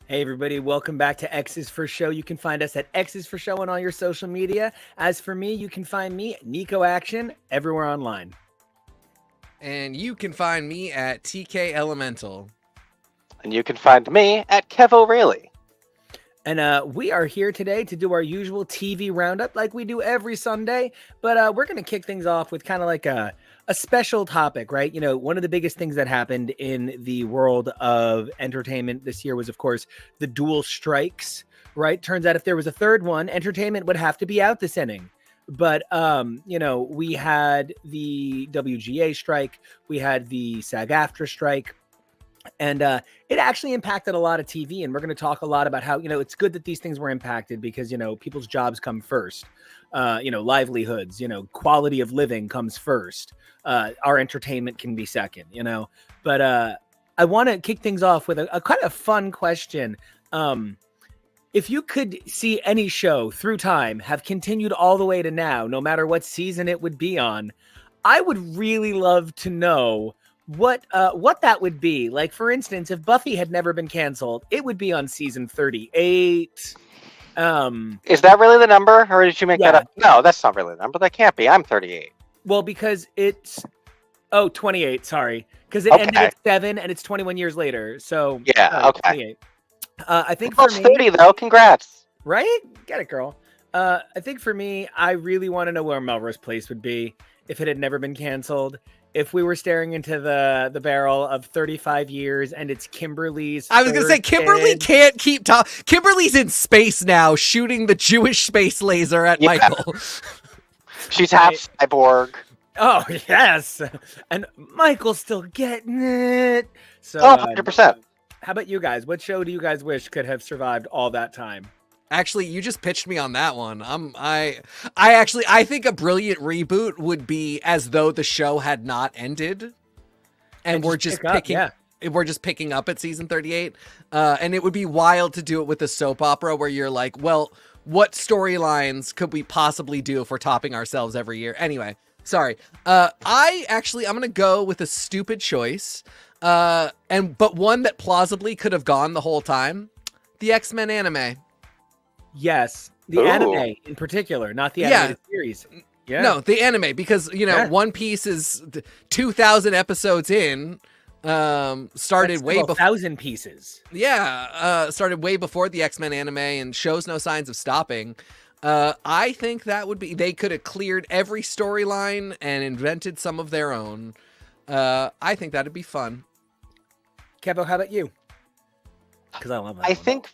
Hey everybody, welcome back to X's for Show. You can find us at X's for Show on all your social media. As for me, you can find me at Nico Action everywhere online. And you can find me at TK Elemental. And you can find me at Kev O'Reilly. And we are here today to do our usual TV roundup like we do every Sunday. But we're going to kick things off with kind of like a special topic, right? You know, one of the biggest things that happened in the world of entertainment this year was, of course, the dual strikes, right? Turns out if there was a third one, entertainment would have to be out this inning. But, we had the WGA strike, we had the SAG-AFTRA strike, and it actually impacted a lot of TV. And we're going to talk a lot about how, it's good that these things were impacted because, people's jobs come first, livelihoods, quality of living comes first. Our entertainment can be second, but I want to kick things off with a kind of fun question. If you could see any show through time have continued all the way to now, no matter what season it would be on, I would really love to know what that would be. Like, for instance, if Buffy had never been canceled, it would be on season 38. Is that really the number, or did you make that up? No, that's not really the number. That can't be. I'm 38. Well, because it's 28. Sorry, because it ended at 7, and it's 21 years later. So okay. 28. I think for me, 30 though. Congrats. Right? Get it, girl. I think for me, I really want to know where Melrose Place would be if it had never been canceled. If we were staring into the barrel of 35 years and it's Kimberly's I was going to say, Kimberly can't keep talking. Kimberly's in space now, shooting the Jewish space laser at Michael. She's half cyborg. Oh, yes. And Michael's still getting it. So, 100%. How about you guys? What show do you guys wish could have survived all that time? Actually, you just pitched me on that one. I think a brilliant reboot would be as though the show had not ended, and we're just picking up at season 38. And it would be wild to do it with a soap opera where you're like, well, what storylines could we possibly do if we're topping ourselves every year? Anyway, sorry. I'm gonna go with a stupid choice, but one that plausibly could have gone the whole time: the X-Men anime. Yes, the anime in particular, not the animated series. Yeah. No, the anime, because, One Piece is 2,000 episodes in, started way before 1,000 pieces. Yeah, started way before the X-Men anime and shows no signs of stopping. I think that would be, they could have cleared every storyline and invented some of their own. I think that'd be fun. Kevo, how about you? Because I love that. I think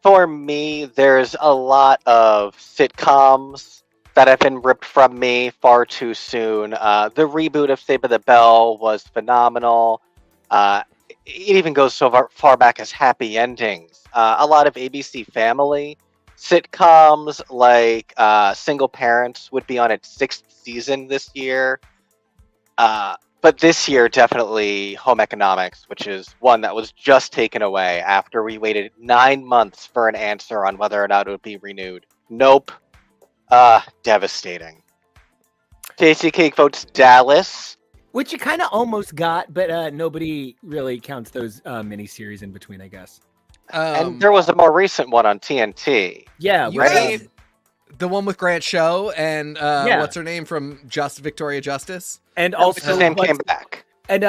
for me, there's a lot of sitcoms that have been ripped from me far too soon. The reboot of Saved by the Bell was phenomenal. It even goes so far back as Happy Endings. A lot of ABC Family sitcoms like Single Parents would be on its 6th season this year. But this year, definitely Home Economics, which is one that was just taken away after we waited 9 months for an answer on whether or not it would be renewed. Nope. Devastating. Tasty Cake votes Dallas. Which you kind of almost got, but nobody really counts those miniseries in between, I guess. And there was a more recent one on TNT. Yeah, right. The one with Grant Show and what's her name from Victoria Justice? And also his name came back. And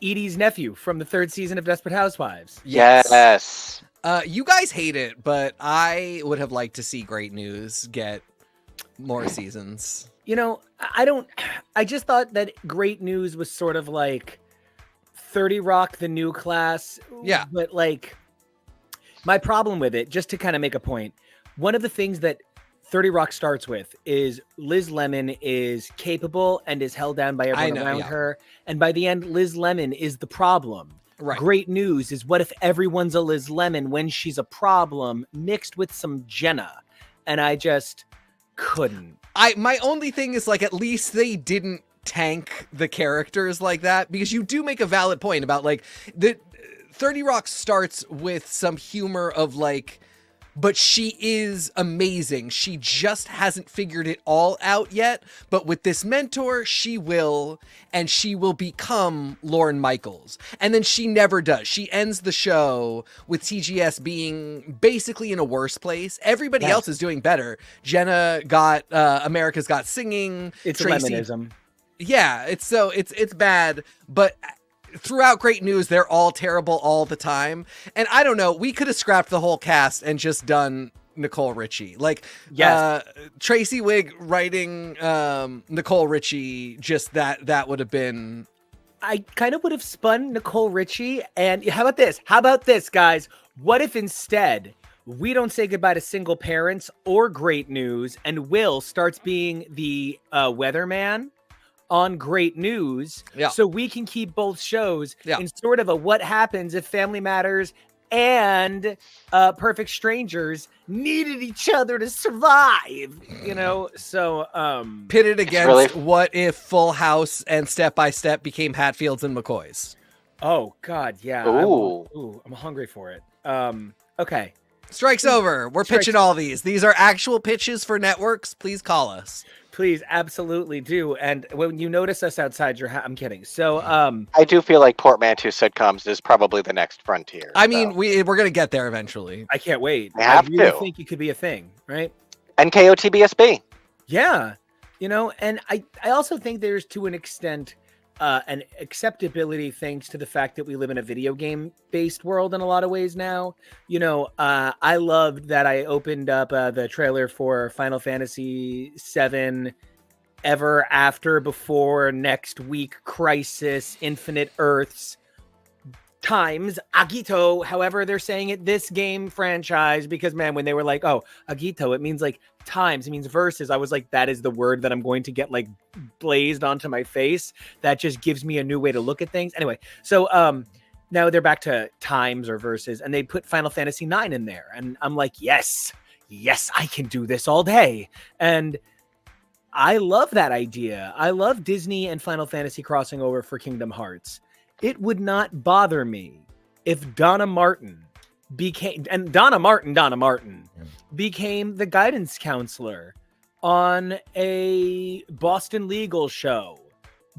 Edie's nephew from the 3rd season of Desperate Housewives. Yes. You guys hate it, but I would have liked to see Great News get more seasons. I just thought that Great News was sort of like 30 Rock, the new class. Yeah. But my problem with it, just to kind of make a point, one of the things that 30 Rock starts with is Liz Lemon is capable and is held down by everyone around her. And by the end, Liz Lemon is the problem. Right. Great News is what if everyone's a Liz Lemon when she's a problem mixed with some Jenna. And I just couldn't. My only thing is, at least they didn't tank the characters like that, because you do make a valid point about the 30 Rock starts with some humor of but she is amazing. She just hasn't figured it all out yet, but with this mentor, she will, and she will become Lorne Michaels. And then she never does. She ends the show with TGS being basically in a worse place. Everybody else is doing better. Jenna got America's Got Singing. It's Tracy, Leminism. Yeah, it's bad, but throughout Great News, they're all terrible all the time. And I don't know, we could have scrapped the whole cast and just done Nicole Richie. Like, Tracy Wigg writing Nicole Richie, just that would have been... I kind of would have spun Nicole Richie. And how about this? How about this, guys? What if instead we don't say goodbye to Single Parents or Great News, and Will starts being the weatherman on Great News, so we can keep both shows in sort of a what happens if Family Matters and Perfect Strangers needed each other to survive, you know? So pitted against what if Full House and Step by Step became Hatfields and McCoys. Oh God, yeah. I'm hungry for it. Okay. Strike's over. We're pitching all these. These are actual pitches for networks. Please call us. Please, absolutely do. And when you notice us outside your house, I'm kidding. So, I do feel like portmanteau sitcoms is probably the next frontier. I mean, we're going to get there eventually. I can't wait. I really think it could be a thing, right? NKOTBSB. Yeah. You know, and I also think there's, to an extent, an acceptability thanks to the fact that we live in a video game based world in a lot of ways now. You know, I loved that I opened up the trailer for Final Fantasy VII Ever After Before Next Week Crisis Infinite Earths times Agito, however they're saying it, this game franchise, because man, when they were like, oh, Agito, it means like times, it means verses, I was like, that is the word that I'm going to get like blazed onto my face. That just gives me a new way to look at things. Anyway, so now they're back to times or verses, and they put Final Fantasy IX in there, and I'm like, yes, I can do this all day. And I love that idea. I love Disney and Final Fantasy crossing over for Kingdom Hearts. It would not bother me if Donna Martin became the guidance counselor on a Boston legal show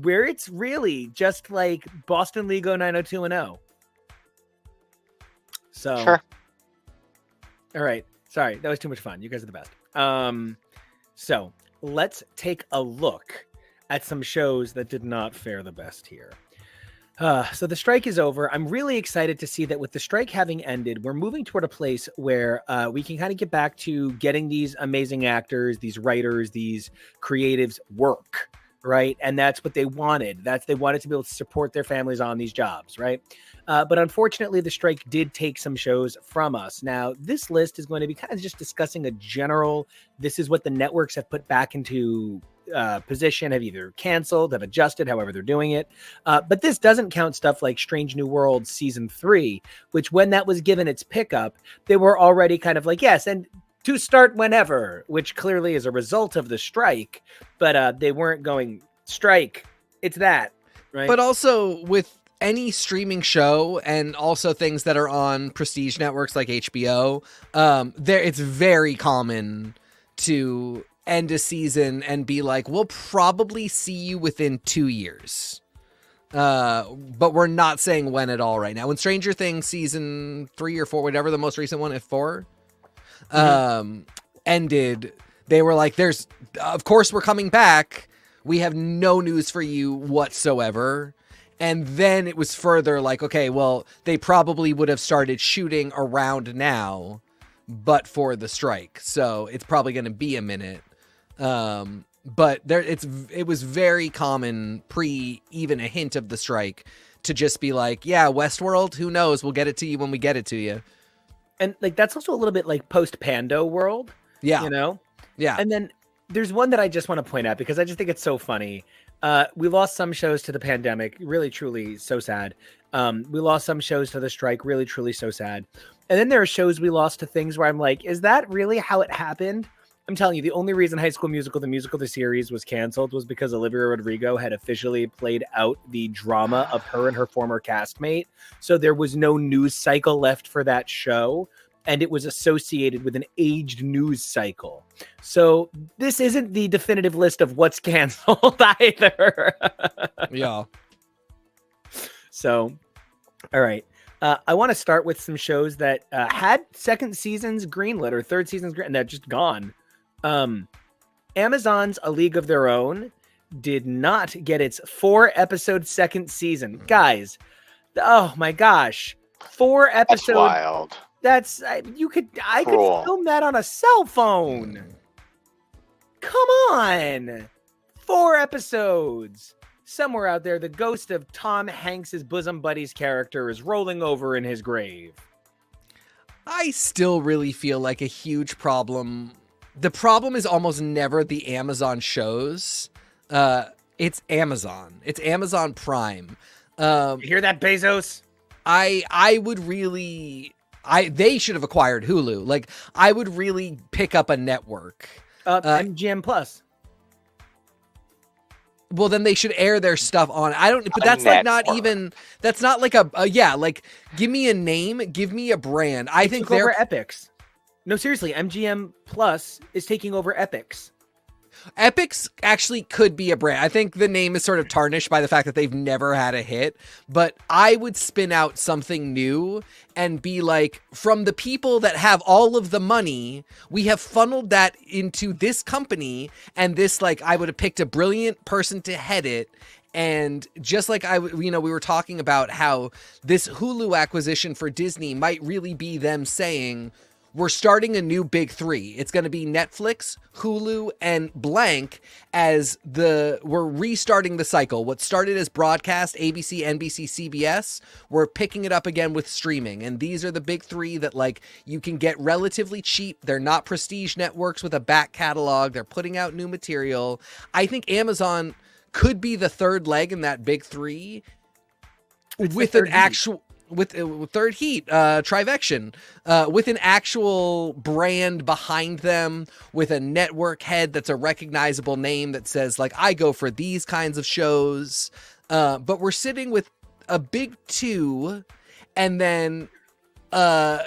where it's really just like Boston Legal 90210. So, sure. All right. Sorry, that was too much fun. You guys are the best. So let's take a look at some shows that did not fare the best here. So the strike is over. I'm really excited to see that with the strike having ended, we're moving toward a place where we can kind of get back to getting these amazing actors, these writers, these creatives work, right? And that's what they wanted. They wanted to be able to support their families on these jobs, right? But unfortunately, the strike did take some shows from us. Now, this list is going to be kind of just discussing a general, this is what the networks have put back into position, have either canceled, have adjusted, however they're doing it. But this doesn't count stuff like Strange New Worlds season 3, which when that was given its pickup, they were already kind of like, yes, and to start whenever, which clearly is a result of the strike, but they weren't going strike. It's that, right? But also with any streaming show and also things that are on prestige networks like HBO, it's very common to end a season and be like, we'll probably see you within 2 years. But we're not saying when at all right now. When Stranger Things season 3 or 4, whatever the most recent one, if 4, ended, they were like, of course we're coming back. We have no news for you whatsoever. And then it was further like, okay, well, they probably would have started shooting around now, but for the strike. So it's probably going to be a minute. But it was very common pre even a hint of the strike to just be like, yeah, Westworld, who knows? We'll get it to you when we get it to you. And like, that's also a little bit like post Pando world. Yeah. You know? Yeah. And then there's one that I just want to point out because I just think it's so funny. We lost some shows to the pandemic, really, truly so sad. We lost some shows to the strike, really, truly so sad. And then there are shows we lost to things where I'm like, is that really how it happened? I'm telling you, the only reason High School Musical, the series was canceled was because Olivia Rodrigo had officially played out the drama of her and her former castmate. So there was no news cycle left for that show. and it was associated with an aged news cycle. So this isn't the definitive list of what's canceled either. Yeah. So, all right. I want to start with some shows that had second seasons greenlit or third seasons greenlit and they're just gone. Amazon's A League of Their Own did not get its 4-episode second season. Guys, oh my gosh. 4 episodes. That's wild. That's I could film that on a cell phone. Come on. 4 episodes. Somewhere out there, the ghost of Tom Hanks's bosom buddy's character is rolling over in his grave. I still really feel like a huge problem. The problem is almost never the Amazon shows. It's Amazon. It's Amazon Prime. You hear that, Bezos? I would really... they should have acquired Hulu. Like, I would really pick up a network. MGM Plus. Well, then they should air their stuff on. But that's like not even. That's not like like give me a name, give me a brand. I think they're over Epix. No, seriously, MGM Plus is taking over Epix. Epix actually could be a brand. I think the name is sort of tarnished by the fact that they've never had a hit, but I would spin out something new and be like, from the people that have all of the money, we have funneled that into this company, and this, like, I would have picked a brilliant person to head it. And just like we were talking about how this Hulu acquisition for Disney might really be them saying, we're starting a new big 3. It's going to be Netflix, Hulu, and blank we're restarting the cycle. What started as broadcast, ABC, NBC, CBS, we're picking it up again with streaming. And these are the big 3 that, like, you can get relatively cheap. They're not prestige networks with a back catalog. They're putting out new material. I think Amazon could be the third leg in that big 3 with an actual... with third heat, Trivection, with an actual brand behind them, with a network head that's a recognizable name that says, like, I go for these kinds of shows. But we're sitting with a big 2 and then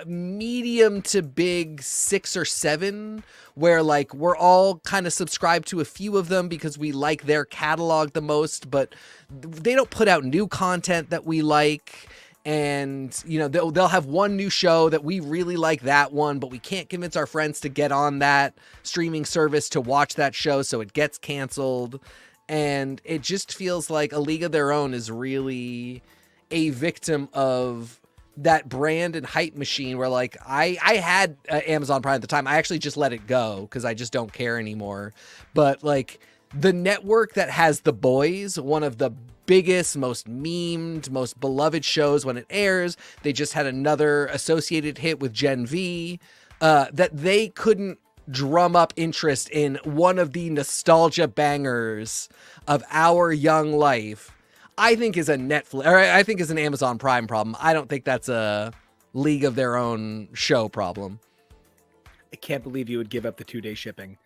medium to big 6 or 7, where, like, we're all kind of subscribed to a few of them because we like their catalog the most, but they don't put out new content that we like. And, they'll have one new show that we really like, that one, but we can't convince our friends to get on that streaming service to watch that show, so it gets canceled. And it just feels like A League of Their Own is really a victim of that brand and hype machine where, like, I had Amazon Prime at the time. I actually just let it go because I just don't care anymore. But, like, the network that has The Boys, one of the biggest, most memed, most beloved shows when it airs. They just had another associated hit with Gen V, that they couldn't drum up interest in one of the nostalgia bangers of our young life. I think is a Netflix, or I think is an Amazon Prime problem. I don't think that's a League of Their Own show problem. I can't believe you would give up the 2-day shipping.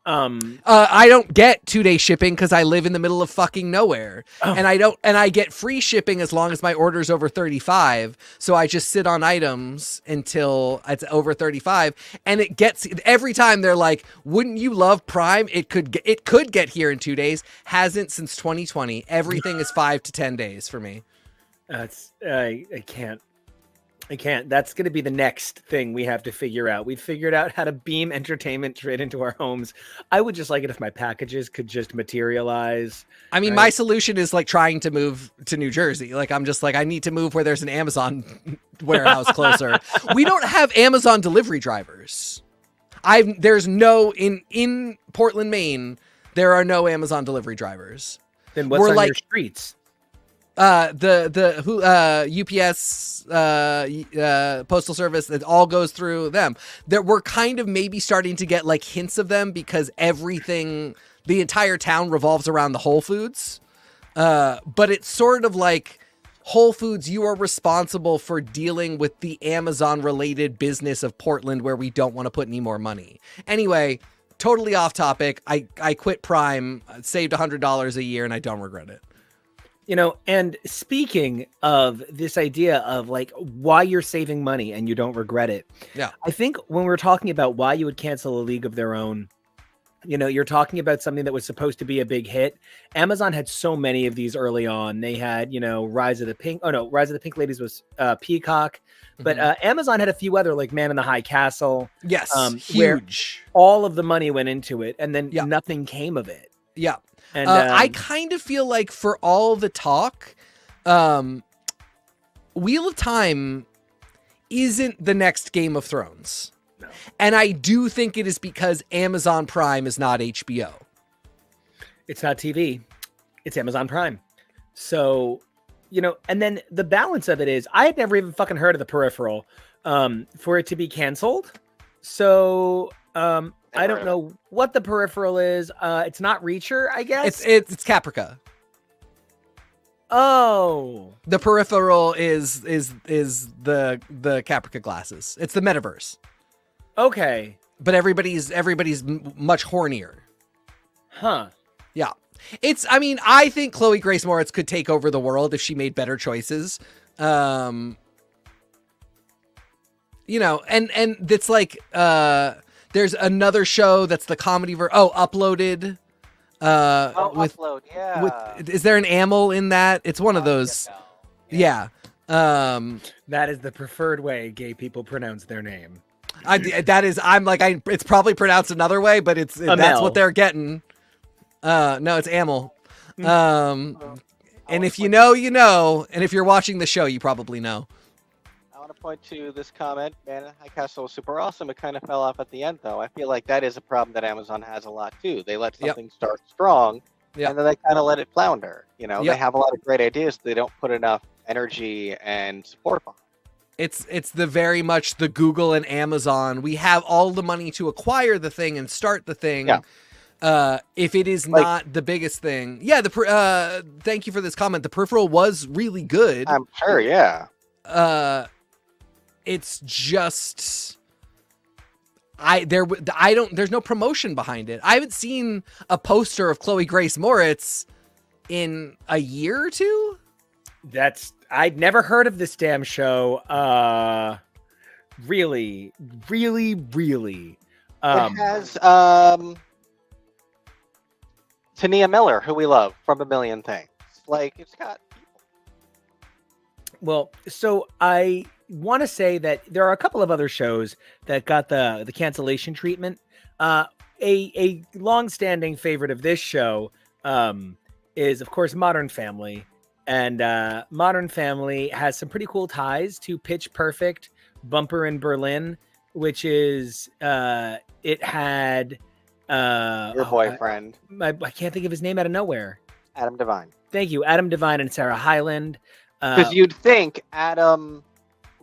I don't get 2-day shipping because I live in the middle of fucking nowhere. And I get free shipping as long as my order's over 35. So I just sit on items until it's over 35. And it gets, every time they're like, wouldn't you love Prime? It could get here in 2 days. Hasn't since 2020. Everything is 5 to 10 days for me. I can't. That's going to be the next thing we have to figure out. We've figured out how to beam entertainment straight into our homes. I would just like it if my packages could just materialize. I mean, my solution is, like, trying to move to New Jersey. Like, I'm just like, I need to move where there's an Amazon warehouse closer. We don't have Amazon delivery drivers. There's no, in Portland, Maine, there are no Amazon delivery drivers. Then what's on your streets? UPS, postal service, it all goes through them. That we're kind of maybe starting to get, like, hints of them because the entire town revolves around the Whole Foods. But it's sort of like, Whole Foods, you are responsible for dealing with the Amazon related business of Portland where we don't want to put any more money. Anyway, totally off topic. I quit Prime, saved $100 a year, and I don't regret it. And speaking of this idea of like why you're saving money and you don't regret it. Yeah. I think when we're talking about why you would cancel A League of Their Own, you're talking about something that was supposed to be a big hit. Amazon had so many of these early on. They had, Rise of the Pink Ladies was Peacock, but Amazon had a few other like Man in the High Castle. Yes, huge. All of the money went into it, and then nothing came of it. Yeah. And I kind of feel like for all the talk, Wheel of Time isn't the next Game of Thrones. No. And I do think it is because Amazon Prime is not HBO. It's not TV. It's Amazon Prime. So, and then the balance of it is I had never even fucking heard of The Peripheral for it to be canceled. So, I don't know what The Peripheral is. It's not Reacher, I guess. It's Caprica. Oh, The Peripheral is the Caprica glasses. It's the metaverse. Okay, but everybody's much hornier. Huh? Yeah. I think Chloe Grace Moretz could take over the world if she made better choices. And it's like there's another show that's the comedy Uploaded. Upload, yeah. Is there an Amel in that? It's one of those. Yeah. That is the preferred way gay people pronounce their name. It's probably pronounced another way, but that's what they're getting. No, it's Amel. And if you know, and if you're watching the show, you probably know. I want to point to this comment. Man, High Castle was super awesome. It kind of fell off at the end, though. I feel like that is a problem that Amazon has a lot, too. They let something start strong, and then they kind of let it flounder. They have a lot of great ideas. They don't put enough energy and support behind. It's the very much the Google and Amazon. We have all the money to acquire the thing and start the thing. Yeah. If it is not the biggest thing. Yeah, thank you for this comment. The Peripheral was really good. I'm sure, yeah. It's just there's no promotion behind it. I haven't seen a poster of Chloe Grace Moretz in a year or two. I'd never heard of this damn show. Really, really, really. It has Tania Miller, who we love from A Million Things. Like, it's got people. Well, so I want to say that there are a couple of other shows that got the cancellation treatment. A long-standing favorite of this show is, of course, Modern Family. And Modern Family has some pretty cool ties to Pitch Perfect, Bumper in Berlin, which is it had your boyfriend. I can't think of his name out of nowhere. Adam Devine. Thank you, Adam Devine and Sarah Hyland. Because you'd think Adam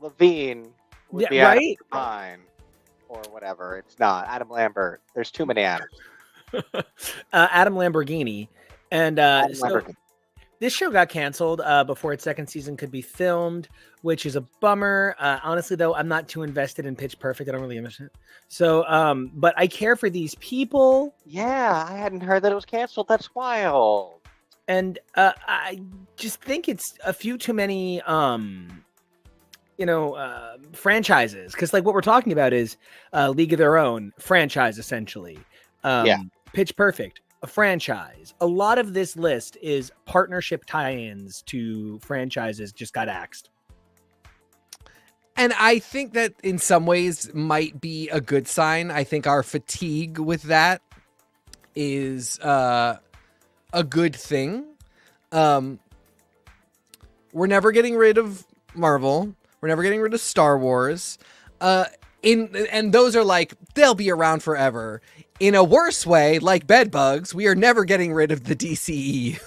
Levine would be Adam Devine or whatever. It's not Adam Lambert. There's too many Adams. Adam Lamborghini, and Lamborghini. This show got canceled before its second season could be filmed, which is a bummer. Honestly, though, I'm not too invested in Pitch Perfect. I don't really understand. So, but I care for these people. Yeah, I hadn't heard that it was canceled. That's wild. And I just think it's a few too many, franchises. Because, like, what we're talking about is League of Their Own franchise, essentially. Pitch Perfect. A franchise. A lot of this list is partnership tie-ins to franchises just got axed. And I think that in some ways might be a good sign. I think our fatigue with that is a good thing. We're never getting rid of Marvel. We're never getting rid of Star Wars. And those are like, they'll be around forever. In a worse way, like bedbugs, we are never getting rid of the DCE.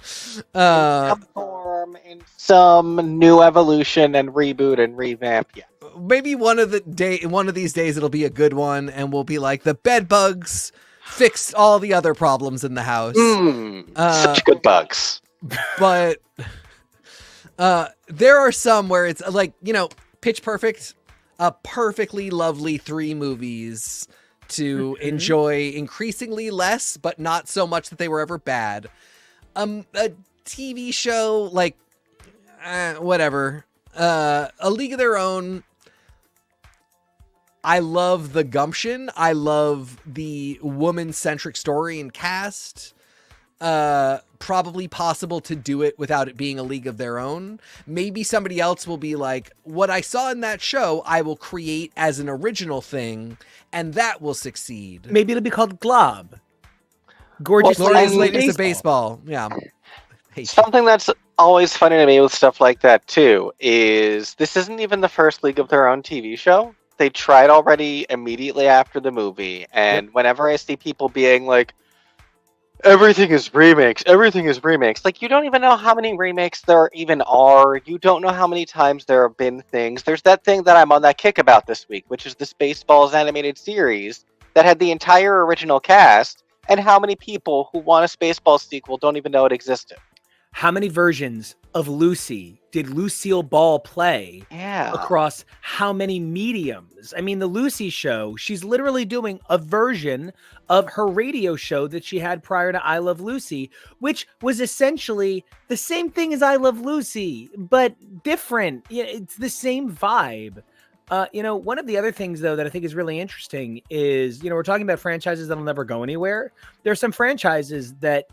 Some form, in some new evolution and reboot and revamp. Yeah. Maybe one of these days it'll be a good one, and we'll be like, the bedbugs fixed all the other problems in the house. Such good bugs. But there are some where it's like, Pitch Perfect, a perfectly lovely 3 movies to enjoy increasingly less, but not so much that they were ever bad. A TV show like whatever. A League of Their Own. I love the gumption. I love the woman-centric story and cast. Probably possible to do it without it being a League of Their Own. Maybe somebody else will be like, what I saw in that show, I will create as an original thing, and that will succeed. Maybe it'll be called Glob. Gorgeous Ladies of Baseball. Yeah. Something that's always funny to me with stuff like that, too, is this isn't even the first League of Their Own TV show. They tried already immediately after the movie, and whenever I see people being like, everything is remakes. Like, you don't even know how many remakes there even are. You don't know how many times there have been things. There's that thing that I'm on that kick about this week, which is the Spaceballs animated series that had the entire original cast, and how many people who want a Spaceballs sequel don't even know it existed. How many versions of Lucy did Lucille Ball play across how many mediums? I mean, the Lucy show, she's literally doing a version of her radio show that she had prior to I Love Lucy, which was essentially the same thing as I Love Lucy, but different. Yeah, it's the same vibe. One of the other things, though, that I think is really interesting is, we're talking about franchises that'll never go anywhere. There are some franchises that,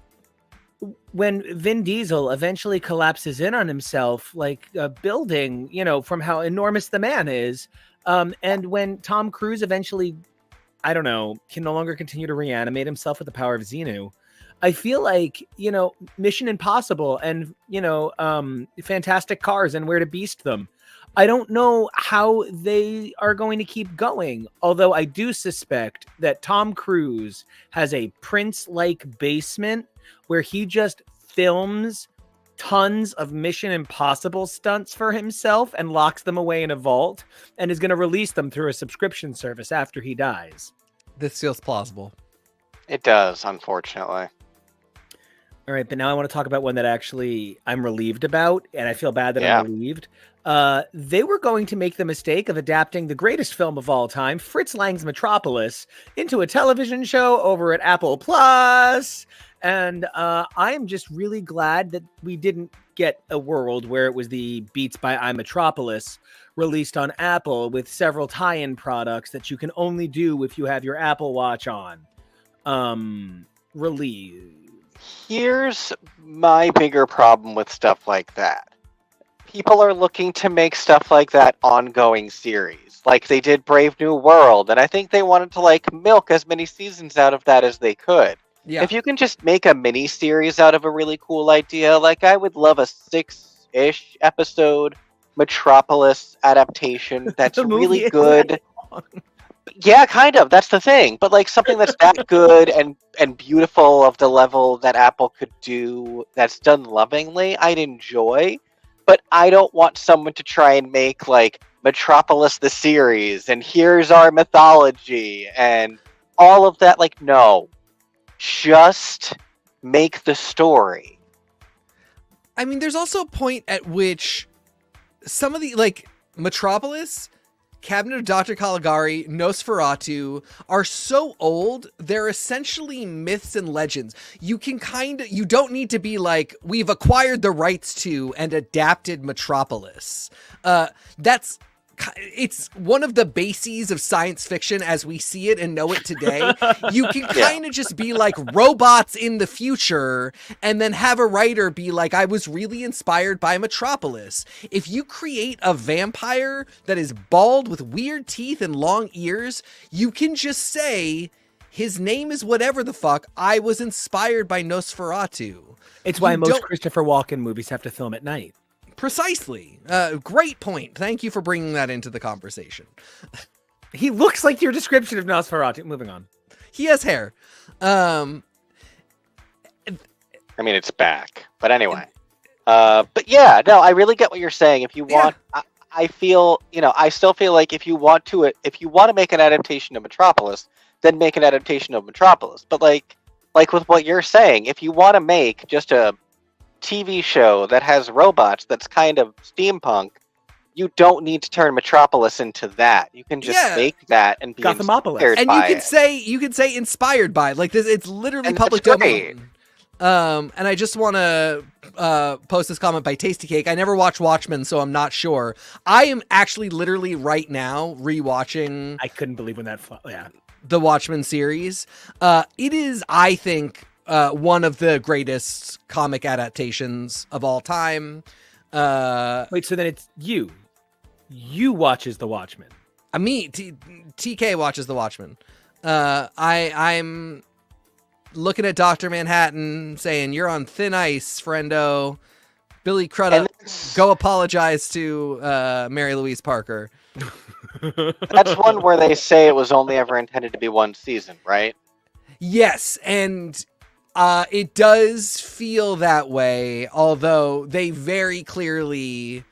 when Vin Diesel eventually collapses in on himself, like a building, from how enormous the man is, and when Tom Cruise eventually, I don't know, can no longer continue to reanimate himself with the power of Xenu, I feel like, Mission Impossible and, Fantastic Cars and Where to Beast them, I don't know how they are going to keep going, although I do suspect that Tom Cruise has a Prince-like basement where he just films tons of Mission Impossible stunts for himself and locks them away in a vault and is going to release them through a subscription service after he dies. This feels plausible. It does, unfortunately. All right, but now I want to talk about one that actually I'm relieved about, and I feel bad that I'm relieved. They were going to make the mistake of adapting the greatest film of all time, Fritz Lang's Metropolis, into a television show over at Apple Plus. And I am just really glad that we didn't get a world where it was the Beats by iMetropolis released on Apple with several tie-in products that you can only do if you have your Apple Watch on. Here's my bigger problem with stuff like that. People are looking to make stuff like that ongoing series. Like they did Brave New World, and I think they wanted to milk as many seasons out of that as they could. Yeah. If you can just make a mini series out of a really cool idea, I would love a 6-ish episode Metropolis adaptation that's really good. Yeah, kind of. That's the thing. But something that's that good and beautiful of the level that Apple could do, that's done lovingly, I'd enjoy. But I don't want someone to try and make Metropolis the series and here's our mythology and all of that. No. Just make the story. I mean, there's also a point at which some of the, Metropolis, Cabinet of Dr. Caligari, Nosferatu are so old, they're essentially myths and legends. You can you don't need to be we've acquired the rights to and adapted Metropolis. It's one of the bases of science fiction as we see it and know it today. You can kind of just be robots in the future and then have a writer be I was really inspired by Metropolis. If you create a vampire that is bald with weird teeth and long ears, you can just say his name is whatever the fuck. I was inspired by Nosferatu. It's why most Christopher Walken movies have to film at night. Precisely. Great point. Thank you for bringing that into the conversation. He looks like your description of Nosferatu. Moving on. He has hair. I mean, it's back. But anyway. But yeah, no, I really get what you're saying. If you want, I feel, I still feel like if you want to make an adaptation of Metropolis, then make an adaptation of Metropolis. But like with what you're saying, if you want to make just a TV show that has robots that's kind of steampunk, you don't need to turn Metropolis into that. You can just make that and be Gothamopolis. And you can say inspired by this. It's literally public domain. And I just want to post this comment by Tasty Cake. I never watched Watchmen, so I'm not sure. I am actually literally right now rewatching. I couldn't believe when the Watchmen series. It is, I think, one of the greatest comic adaptations of all time. Wait, so then it's you. You watches The Watchmen. Me, TK watches The Watchmen. I'm looking at Dr. Manhattan saying, "You're on thin ice, friendo." Billy Crudup, go apologize to Mary Louise Parker. That's one where they say it was only ever intended to be one season, right? Yes, and it does feel that way, although they very clearly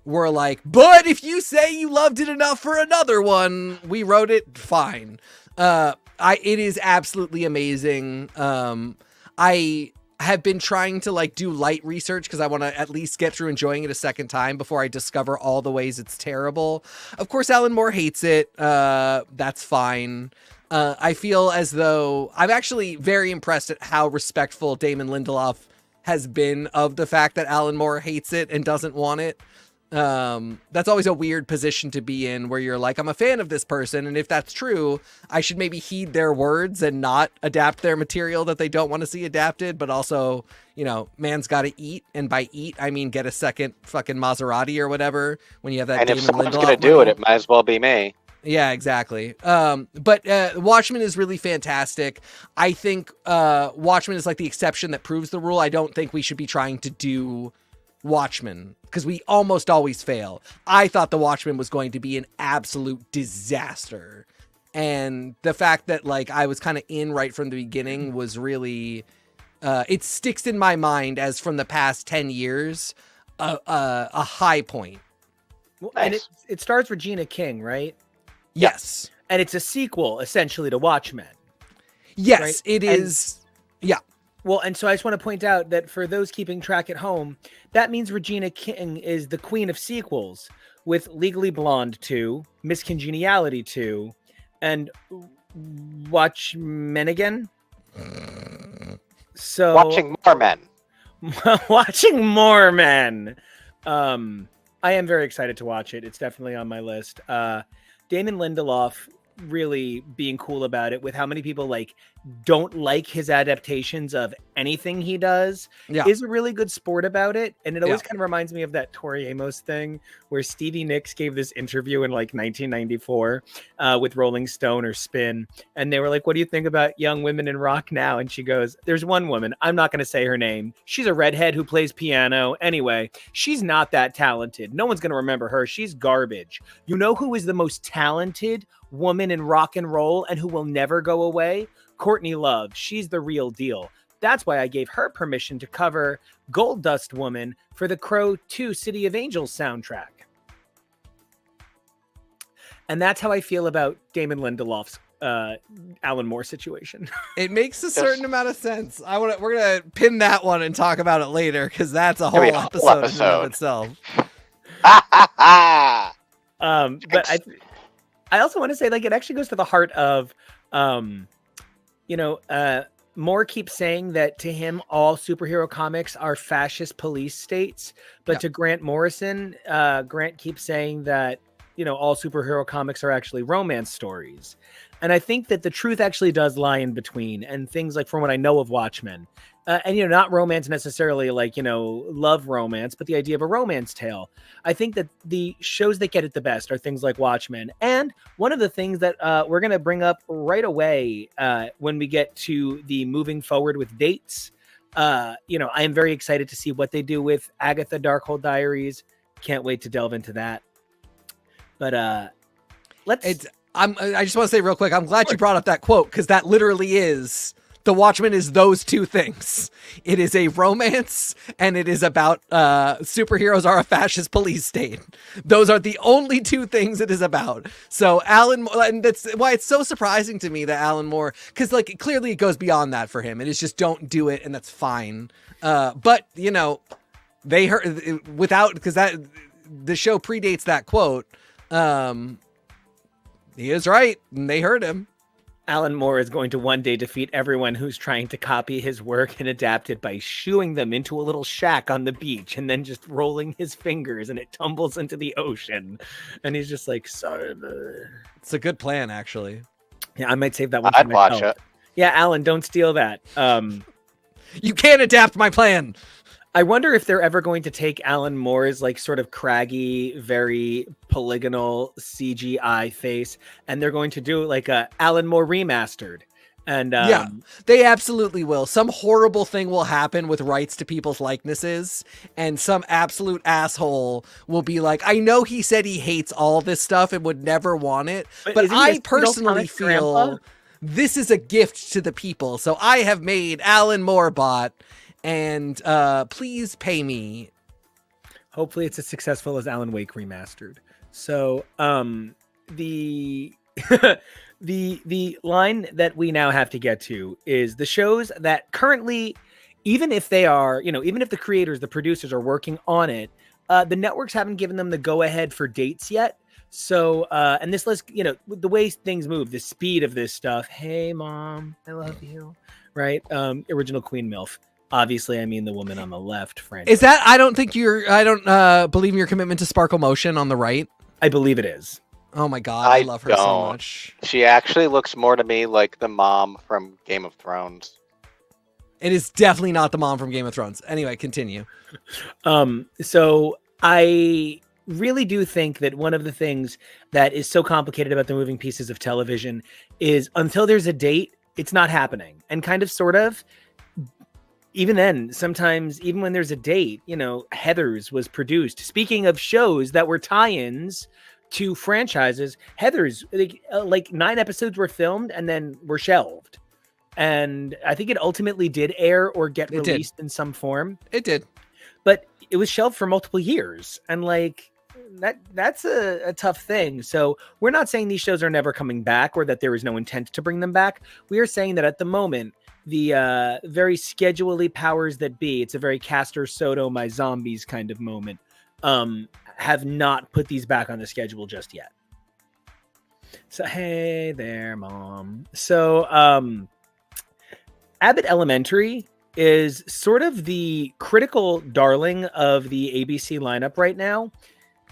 were like, but if you say you loved it enough for another one, we wrote it, fine. It is absolutely amazing. I have been trying to like do light research because I want to at least get through enjoying it a second time before I discover all the ways it's terrible. Of course, Alan Moore hates it. That's fine. I feel as though I'm actually very impressed at how respectful Damon Lindelof has been of the fact that Alan Moore hates it and doesn't want it. That's always a weird position to be in where you're like, I'm a fan of this person, and if that's true, I should maybe heed their words and not adapt their material that they don't want to see adapted, but also, you know, man's got to eat, and by eat, I mean get a second fucking Maserati or whatever when you have that. And Damon if someone's Lindelof going to do it, it might as well be me. Yeah, exactly. But Watchmen is really fantastic. I think Watchmen is like the exception that proves the rule. I don't think we should be trying to do Watchmen because we almost always fail. I thought The Watchmen was going to be an absolute disaster. And the fact that like I was kind of in right from the beginning was really, it sticks in my mind as from the past 10 years, a high point. Well, nice. And it stars Regina King, right? Yes. And it's a sequel essentially to Watchmen. Yes, right? It is. Yeah. Well, and so I just want to point out that for those keeping track at home, that means Regina King is the queen of sequels with Legally Blonde 2, Miss Congeniality 2, and Watchmen again. So Watching More Men. Watching More Men. I am very excited to watch it. It's definitely on my list. Damon Lindelof really being cool about it with how many people like don't like his adaptations of anything he does is a really good sport about it. And it always kind of reminds me of that Tori Amos thing where Stevie Nicks gave this interview in like 1994 with Rolling Stone or Spin. And they were like, what do you think about young women in rock now? And she goes, there's one woman, I'm not going to say her name. She's a redhead who plays piano. Anyway, she's not that talented. No one's going to remember her. She's garbage. You know who is the most talented woman in rock and roll and who will never go away? Courtney Love. She's the real deal. That's why I gave her permission to cover Gold Dust Woman for the Crow 2 City of Angels soundtrack. And that's how I feel about Damon Lindelof's Alan Moore situation. It makes a certain amount of sense. We're gonna pin that one and talk about it later because that's a whole episode in and of itself. But I also want to say, like, it actually goes to the heart of, Moore keeps saying that to him, all superhero comics are fascist police states. But to Grant Morrison, Grant keeps saying that, all superhero comics are actually romance stories. And I think that the truth actually does lie in between. And things like, from what I know of Watchmen, not romance necessarily like, love romance, but the idea of a romance tale. I think that the shows that get it the best are things like Watchmen. And one of the things that we're going to bring up right away when we get to the moving forward with dates, I am very excited to see what they do with Agatha Darkhold Diaries. Can't wait to delve into that. But I just want to say real quick, I'm glad you brought up that quote because that literally is The Watchmen is those two things. It is a romance and it is about superheroes are a fascist police state. Those are the only two things it is about. So Alan Moore, and that's why it's so surprising to me that Alan Moore, because like clearly it goes beyond that for him. It is just don't do it and that's fine. But they heard without because that the show predates that quote. He is right, and they heard him. Alan Moore is going to one day defeat everyone who's trying to copy his work and adapt it by shooing them into a little shack on the beach and then just rolling his fingers and it tumbles into the ocean. And he's just like, sorry. It's a good plan, actually. Yeah, I might save that one. I'd watch it. Yeah, Alan, don't steal that. You can't adapt my plan. I wonder if they're ever going to take Alan Moore's like sort of craggy, very polygonal CGI face, and they're going to do like a Alan Moore remastered. And yeah, they absolutely will. Some horrible thing will happen with rights to people's likenesses, and some absolute asshole will be like, I know he said he hates all this stuff and would never want it, but I personally feel grandpa? This is a gift to the people. So I have made Alan Moore bot. And please pay me. Hopefully it's as successful as Alan Wake remastered. So the the line that we now have to get to is the shows that currently, even if they are, even if the creators, the producers are working on it, the networks haven't given them the go ahead for dates yet. So and this list, the way things move, the speed of this stuff. Hey mom, I love you. Right? Original Queen MILF. Obviously, I mean the woman on the left, frankly. Is that? I don't believe in your commitment to Sparkle Motion on the right. I believe it is. Oh my god, I love her so much. She actually looks more to me like the mom from Game of Thrones. It is definitely not the mom from Game of Thrones. Anyway, continue. So I really do think that one of the things that is so complicated about the moving pieces of television is until there's a date, it's not happening. And kind of, sort of, even then, sometimes, even when there's a date, Heathers was produced. Speaking of shows that were tie-ins to franchises, Heathers, like 9 episodes were filmed and then were shelved. And I think it ultimately did air or get released in some form. It did. But it was shelved for multiple years. And that's a tough thing. So we're not saying these shows are never coming back or that there is no intent to bring them back. We are saying that at the moment, the very schedulally powers that be, it's a very Castor Soto my zombies kind of moment, have not put these back on the schedule just yet. So hey there, mom. So Abbott Elementary is sort of the critical darling of the ABC lineup right now.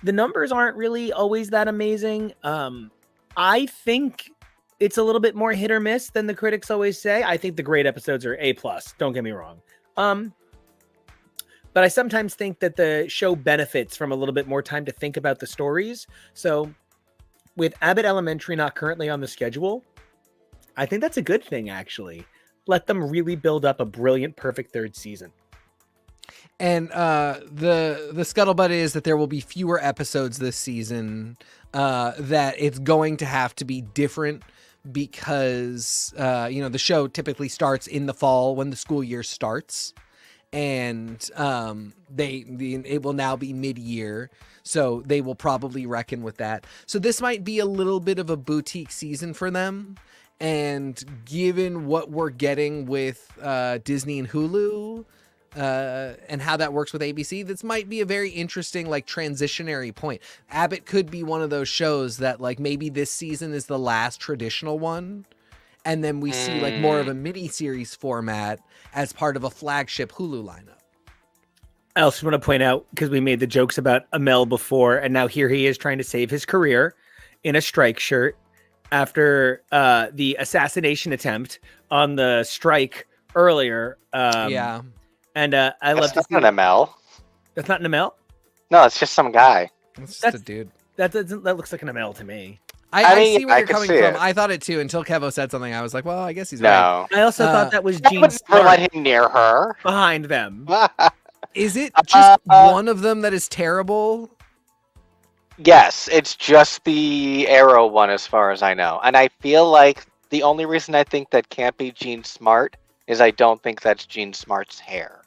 The numbers aren't really always that amazing. I think it's a little bit more hit or miss than the critics always say. I think the great episodes are A+. Don't get me wrong. But I sometimes think that the show benefits from a little bit more time to think about the stories. So with Abbott Elementary not currently on the schedule, I think that's a good thing, actually. Let them really build up a brilliant, perfect third season. And the scuttlebutt is that there will be fewer episodes this season, that it's going to have to be different because, the show typically starts in the fall when the school year starts. And it will now be mid-year, so they will probably reckon with that. So this might be a little bit of a boutique season for them. And given what we're getting with Disney and Hulu, and how that works with ABC, this might be a very interesting transitionary point. Abbott could be one of those shows that maybe this season is the last traditional one, and then we see more of a mini-series format as part of a flagship Hulu lineup. I also want to point out, because we made the jokes about Amel before, and now here he is trying to save his career in a strike shirt after the assassination attempt on the strike earlier. Yeah. And I love to see... That's not an Amel. That's not an Amel? No, it's just some guy. That's just a dude. That looks like an Amel to me. I see where you're coming from. I thought it too until Kevo said something. I was like, well, I guess he's right. I also thought that was Gene Smart let him near her. behind them. Is it just one of them that is terrible? Yes, it's just the Arrow one as far as I know. And I feel like the only reason I think that can't be Gene Smart is I don't think that's Gene Smart's hair.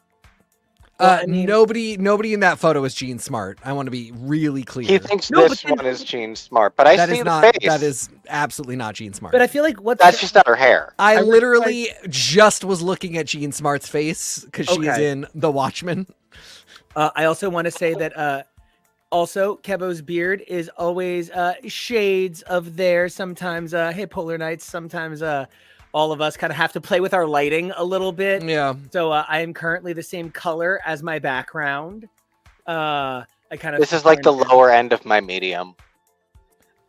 Nobody in that photo is Gene Smart. I want to be really clear. He thinks this one is Gene Smart, but I see the face. That is absolutely not Gene Smart. But I feel like that's just not her hair. I literally just was looking at Gene Smart's face because she's in The Watchmen. I also want to say that Also, Kevo's beard is always shades of there. Sometimes, hey, Polar Nights, sometimes all of us kind of have to play with our lighting a little bit. Yeah. So I am currently the same color as my background. I kind of This is like the lower end of my medium.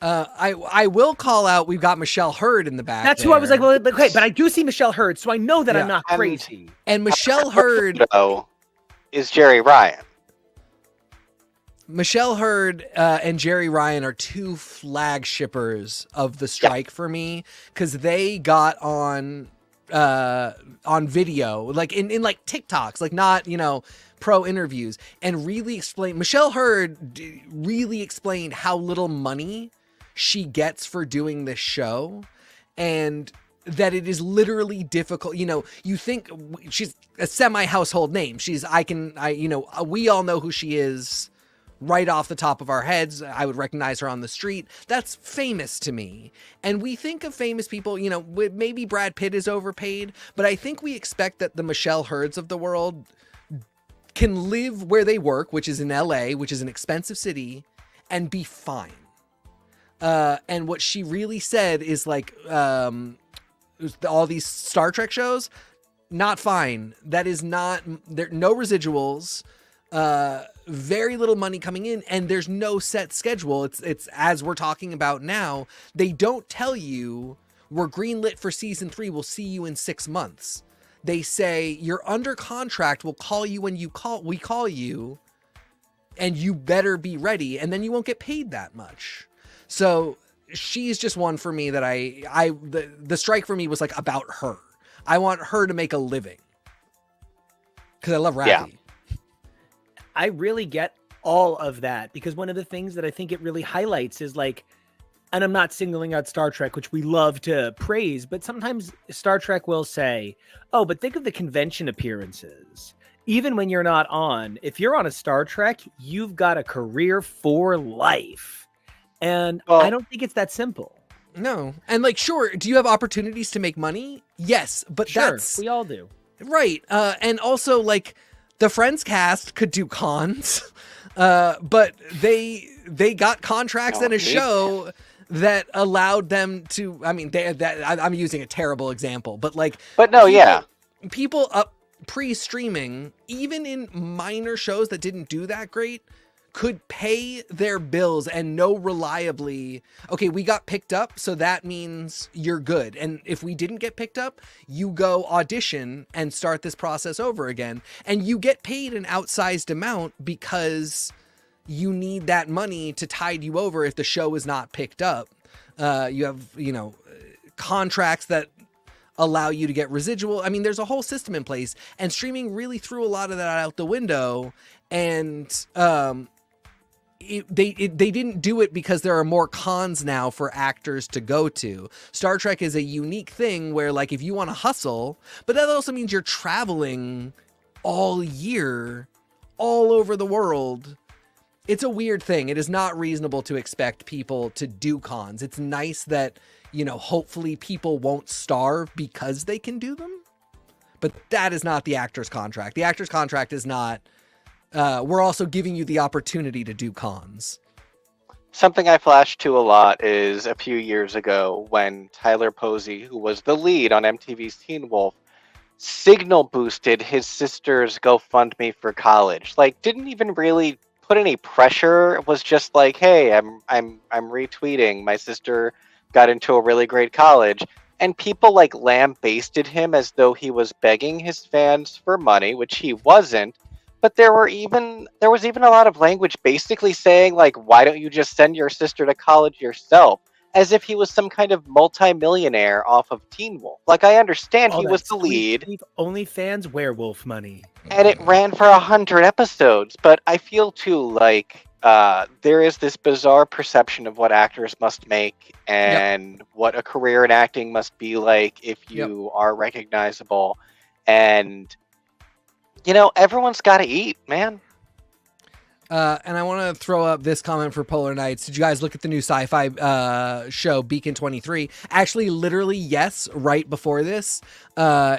I will call out. We've got Michelle Hurd in the back. That's there. who I was like. Well, but I do see Michelle Hurd, so I know that I'm not crazy. And Michelle Hurd is Jerry Ryan. Michelle Hurd and Jerry Ryan are two flagshippers of the strike for me, because they got on video, like in like TikToks, like not, pro interviews, and really explained. Michelle Hurd really explained how little money she gets for doing this show, and that it is literally difficult. You think she's a semi-household name. We all know who she is right off the top of our heads. I would recognize her on the street. That's famous to me. And we think of famous people, maybe Brad Pitt is overpaid, but I think we expect that the Michelle Hurds of the world can live where they work, which is in LA, which is an expensive city, and be fine. And what she really said is like, all these Star Trek shows, not fine. That is not, there, no residuals, very little money coming in, and there's no set schedule. It's as we're talking about now, they don't tell you we're greenlit for season 3. We'll see you in 6 months. They say you're under contract. We'll call you when we call you, and you better be ready, and then you won't get paid that much. So she's just one for me that the strike for me was like about her. I want her to make a living because I love Rafi. Yeah. I really get all of that, because one of the things that I think it really highlights is like, and I'm not singling out Star Trek, which we love to praise, but sometimes Star Trek will say, oh, but think of the convention appearances. Even when you're not on, if you're on a Star Trek, you've got a career for life. And I don't think it's that simple. No. And like, sure, do you have opportunities to make money? Yes, but sure, we all do. Right. And also, like, the Friends cast could do cons, but they got contracts and a show that allowed them to. I mean, I'm using a terrible example, but like, people up pre-streaming, even in minor shows that didn't do that great, could pay their bills and know reliably, okay, we got picked up, so that means you're good. And if we didn't get picked up, you go audition and start this process over again. And you get paid an outsized amount because you need that money to tide you over if the show is not picked up. You have, contracts that allow you to get residual. I mean, there's a whole system in place, and streaming really threw a lot of that out the window. And, they didn't do it because there are more cons now for actors to go to. Star Trek is a unique thing where, like, if you want to hustle, but that also means you're traveling all year, all over the world. It's a weird thing. It is not reasonable to expect people to do cons. It's nice that, hopefully people won't starve because they can do them, but that is not the actor's contract. The actor's contract is not, we're also giving you the opportunity to do cons. Something I flashed to a lot is a few years ago when Tyler Posey, who was the lead on MTV's Teen Wolf, signal boosted his sister's GoFundMe for college. Like, didn't even really put any pressure. It was just like, hey, I'm retweeting. My sister got into a really great college. And people like lambasted him as though he was begging his fans for money, which he wasn't. But there was even a lot of language basically saying, like, why don't you just send your sister to college yourself? As if he was some kind of multimillionaire off of Teen Wolf. Like, I understand he was the lead. OnlyFans werewolf money. And it ran for 100 episodes. But I feel, too, like there is this bizarre perception of what actors must make and what a career in acting must be like if you are recognizable. And everyone's got to eat, man. And I want to throw up this comment for Polar Nights. Did you guys look at the new sci-fi show Beacon 23? Actually, literally, yes, right before this.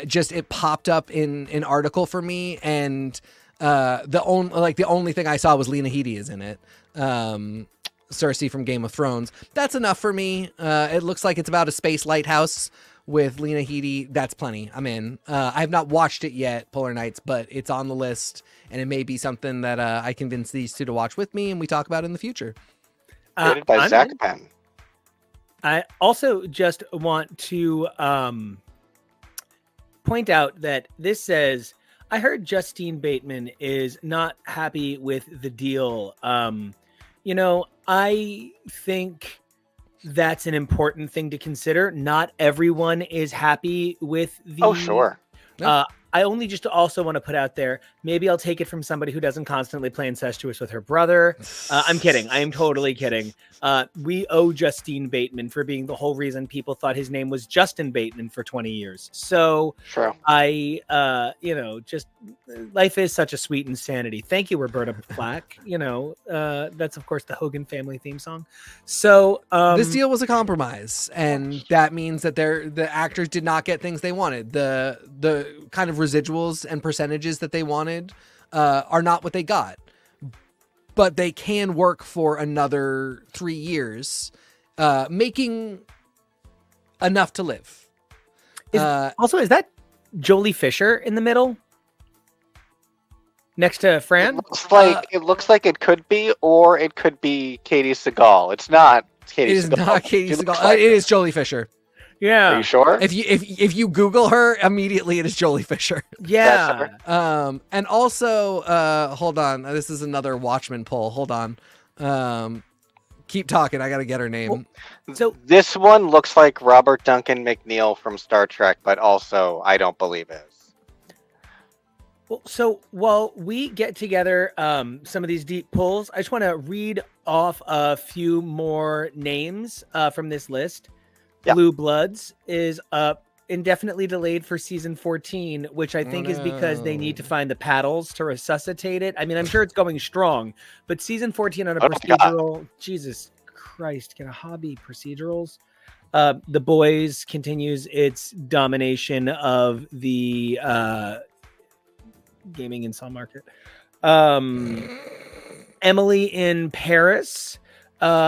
Just it popped up in an article for me, and The only thing I saw was Lena Headey is in it. Cersei from Game of Thrones. That's enough for me. It looks like it's about a space lighthouse with Lena Headey. That's plenty. I'm in. I have not watched it yet, Polar Nights, but it's on the list, and it may be something that I convince these two to watch with me, and we talk about it in the future. Created by Zach Penn. I also just want to point out that this says, I heard Justine Bateman is not happy with the deal. I think that's an important thing to consider. Not everyone is happy with the... Oh, sure. I only just also want to put out there, maybe I'll take it from somebody who doesn't constantly play incestuous with her brother. I'm kidding. I am totally kidding. We owe Justine Bateman for being the whole reason people thought his name was Justin Bateman for 20 years. So True. Just life is such a sweet insanity. Thank you, Roberta Flack. That's of course the Hogan family theme song. So this deal was a compromise, and that means that the actors did not get things they wanted. The kind of residuals and percentages that they wanted are not what they got, but they can work for another 3 years, making enough to live. Is that Jolie Fisher in the middle next to Fran? It looks like it could be, or it could be Katie Seagal. It's not Katie Seagal. It is not Katie Seagal. It is Jolie Fisher. Yeah. Are you sure? If you Google her, immediately it is Jolie Fisher. Yeah. And also, hold on. This is another Watchmen poll. Hold on. Keep talking. I got to get her name. So this one looks like Robert Duncan McNeil from Star Trek, but also I don't believe it is. Well, so while we get together some of these deep pulls, I just want to read off a few more names from this list. Yep. Blue Bloods is indefinitely delayed for season 14, which I think is because they need to find the paddles to resuscitate it. I mean, I'm sure it's going strong, but season 14 on a procedural, Jesus Christ, can a hobby procedurals? The Boys continues its domination of the gaming and song market. Emily in Paris,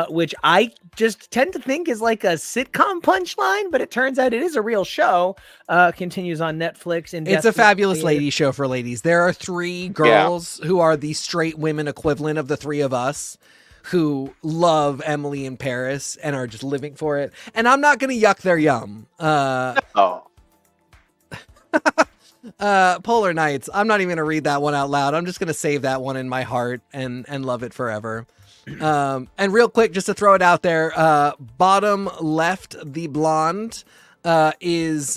which I just tend to think is like a sitcom punchline, but it turns out it is a real show. Continues on Netflix. It's a fabulous lady show for ladies. There are 3 girls who are the straight women equivalent of the 3 of us who love Emily in Paris and are just living for it. And I'm not going to yuck their yum. Polar Nights. I'm not even going to read that one out loud. I'm just going to save that one in my heart and love it forever. And real quick, just to throw it out there, bottom left, the blonde, is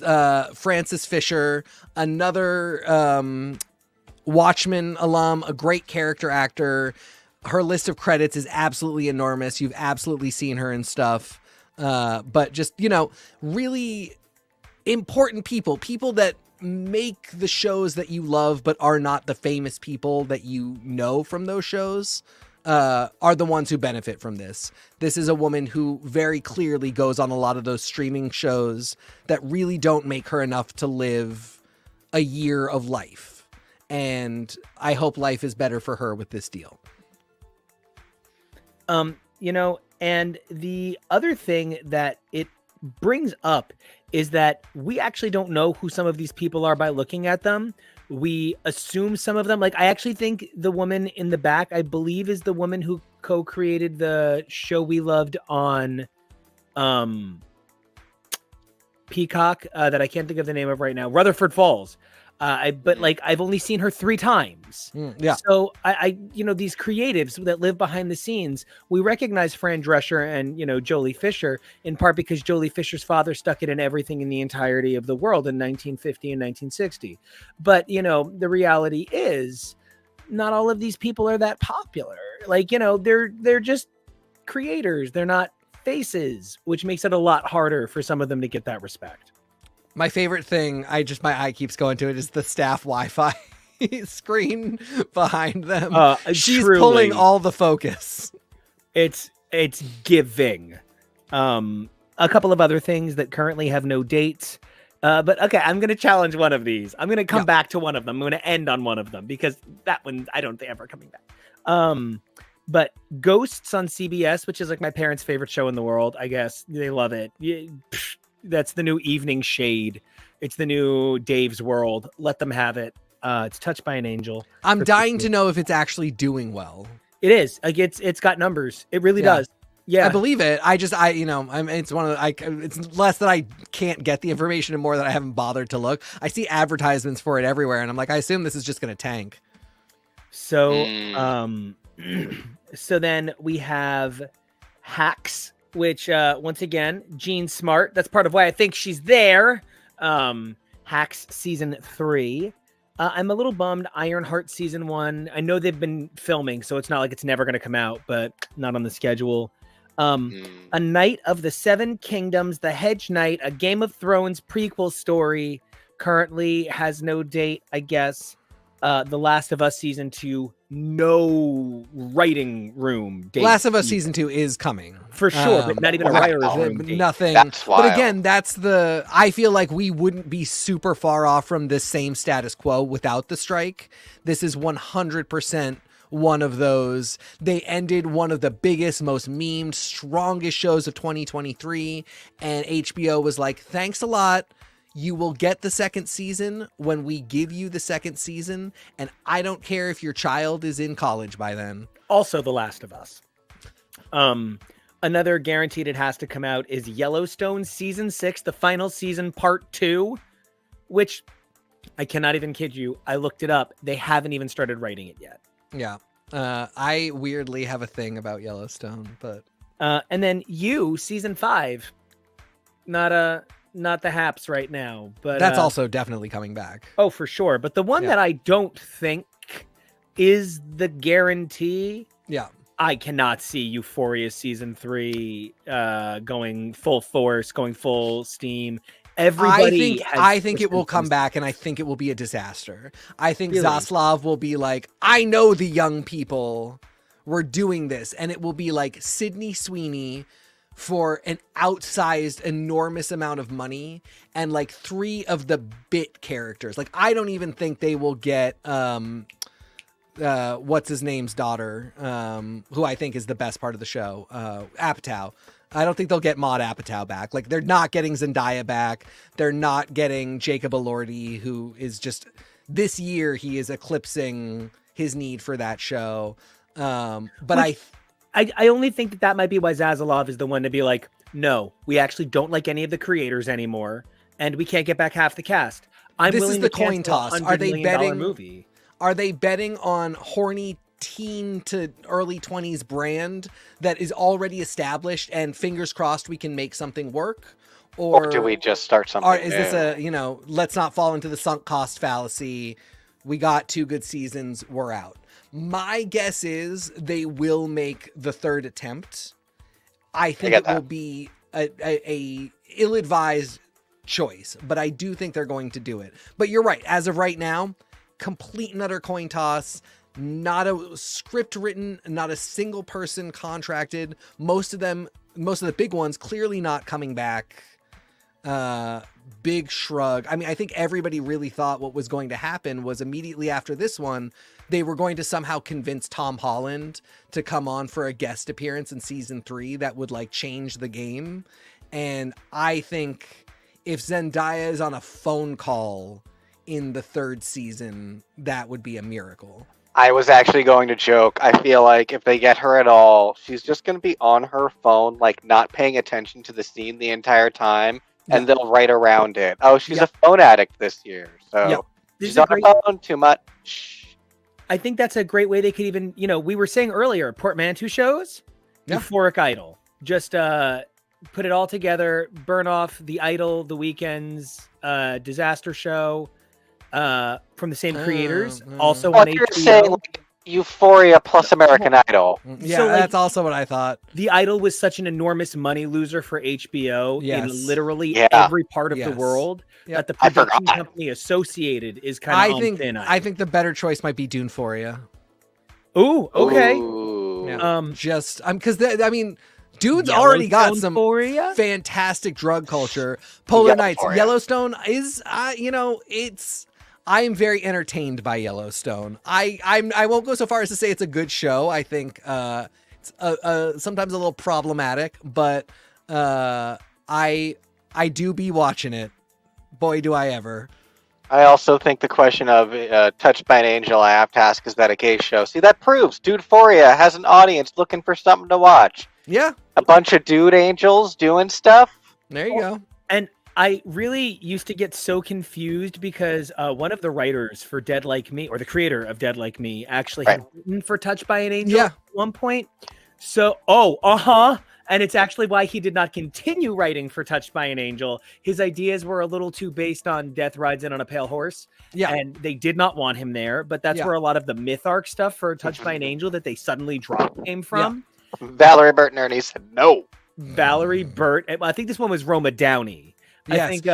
Frances Fisher, another Watchmen alum, a great character actor. Her list of credits is absolutely enormous. You've absolutely seen her in stuff. But just, really important people that make the shows that you love but are not the famous people that you know from those shows. Are the ones who benefit from this. This is a woman who very clearly goes on a lot of those streaming shows that really don't make her enough to live a year of life. And I hope life is better for her with this deal. And the other thing that it brings up is that we actually don't know who some of these people are by looking at them. We assume some of them, like I actually think the woman in the back, I believe is the woman who co-created the show we loved on Peacock that I can't think of the name of right now, Rutherford Falls. But I've only seen her 3 times. Yeah. So I these creatives that live behind the scenes, we recognize Fran Drescher and, Jolie Fisher in part because Jolie Fisher's father stuck it in everything in the entirety of the world in 1950 and 1960. But, the reality is not all of these people are that popular. They're just creators. They're not faces, which makes it a lot harder for some of them to get that respect. My favorite thing, my eye keeps going to it, is the staff Wi-Fi screen behind them. She's truly pulling all the focus. It's giving. A couple of other things that currently have no dates. But okay, I'm gonna challenge one of these. I'm gonna come back to one of them. I'm gonna end on one of them because that one I don't think ever coming back. But Ghosts on CBS, which is like my parents' favorite show in the world, I guess they love it. That's the new Evening Shade. It's the new Dave's World. Let them have it. It's Touched by an Angel. I'm dying to know if it's actually doing well. It is. Like it's got numbers. It really does. Yeah, I believe it. It's one of the, it's less that I can't get the information and more that I haven't bothered to look. I see advertisements for it everywhere, and I'm like, I assume this is just going to tank. So, so then we have Hacks, which once again, Jean Smart. That's part of why I think she's there. Hacks season 3. I'm a little bummed. Ironheart season 1. I know they've been filming, so it's not like it's never going to come out, but not on the schedule. A Knight of the Seven Kingdoms, The Hedge Knight, a Game of Thrones prequel story, currently has no date, I guess. The Last of Us season 2, no writing room date. Last of Us season 2 is coming for sure, but not even a writer's room date. Nothing. But again, I feel like we wouldn't be super far off from the same status quo without the strike. This is 100% one of those. They ended one of the biggest, most memed, strongest shows of 2023, and HBO was like, thanks a lot. You will get the second season when we give you the second season, and I don't care if your child is in college by then. Also, The Last of Us. Another guaranteed it has to come out is Yellowstone season 6, the final season, part 2, which I cannot even kid you. I looked it up. They haven't even started writing it yet. Yeah. I weirdly have a thing about Yellowstone, but and then You season 5, not the Haps right now, but that's also definitely coming back. Oh, for sure. But the one that I don't think is the guarantee. Yeah. I cannot see Euphoria season 3 going full force, going full steam. I think it will come back, and I think it will be a disaster. I think really? Zaslav will be like, I know the young people were doing this, and it will be like Sydney Sweeney for an outsized, enormous amount of money, and like 3 of the bit characters. Like, I don't even think they will get what's his name's daughter, who I think is the best part of the show, Apatow. I don't think they'll get Maude Apatow back. Like, they're not getting Zendaya back. They're not getting Jacob Elordi, who is just, this year he is eclipsing his need for that show. But I only think that might be why Zaslav is the one to be like, no, we actually don't like any of the creators anymore, and we can't get back half the cast. This is the coin toss. Are they betting? Are they betting on horny teen to early 20s brand that is already established, and fingers crossed we can make something work? Or do we just start something new? This a, let's not fall into the sunk cost fallacy. We got 2 good seasons, we're out. My guess is they will make the 3rd attempt. I think it will be a ill-advised choice, but I do think they're going to do it. But you're right. As of right now, complete and utter coin toss. Not a script written, not a single person contracted. Most of the big ones clearly not coming back. Big shrug. I mean, I think everybody really thought what was going to happen was immediately after this one, they were going to somehow convince Tom Holland to come on for a guest appearance in season 3 that would like change the game. And I think if Zendaya is on a phone call in the 3rd season, that would be a miracle. I was actually going to joke. I feel like if they get her at all, she's just going to be on her phone, like not paying attention to the scene the entire time, and they'll write around it. Oh, she's a phone addict this year, so she's on her phone too much. I think that's a great way they could even, we were saying earlier, portmanteau shows, Euphoric Idol. Just put it all together, burn off the Idol, the Weeknd's disaster show. From the same creators, also on HBO. You're saying like Euphoria plus American Idol. Yeah, so, that's also what I thought. The Idol was such an enormous money loser for HBO in literally every part of the world that the production company associated is kind of on thin ice. I think the better choice might be Duneforia. Ooh, okay. Ooh. Yeah. Because Dude's already got Yellowstone some Euphoria? fantastic drug culture. Polar Nights, Euphoria. Yellowstone is, I am very entertained by Yellowstone. I won't go so far as to say it's a good show. I think it's sometimes a little problematic, but I do be watching it. Boy, do I ever. I also think the question of Touched by an Angel, I have to ask, is that a gay show? See, that proves Dudeuphoria has an audience looking for something to watch. Yeah. A bunch of dude angels doing stuff. There you go. And I really used to get so confused because one of the writers for Dead Like Me, or the creator of Dead Like Me, actually had written for Touched by an Angel at one point. So, and it's actually why he did not continue writing for Touched by an Angel. His ideas were a little too based on Death Rides In on a Pale Horse. Yeah. And they did not want him there. But that's where a lot of the myth arc stuff for Touched by an Angel that they suddenly dropped came from. Yeah. Valerie Burt and Ernie said no. Valerie Burt. I think this one was Roma Downey. Yes. I think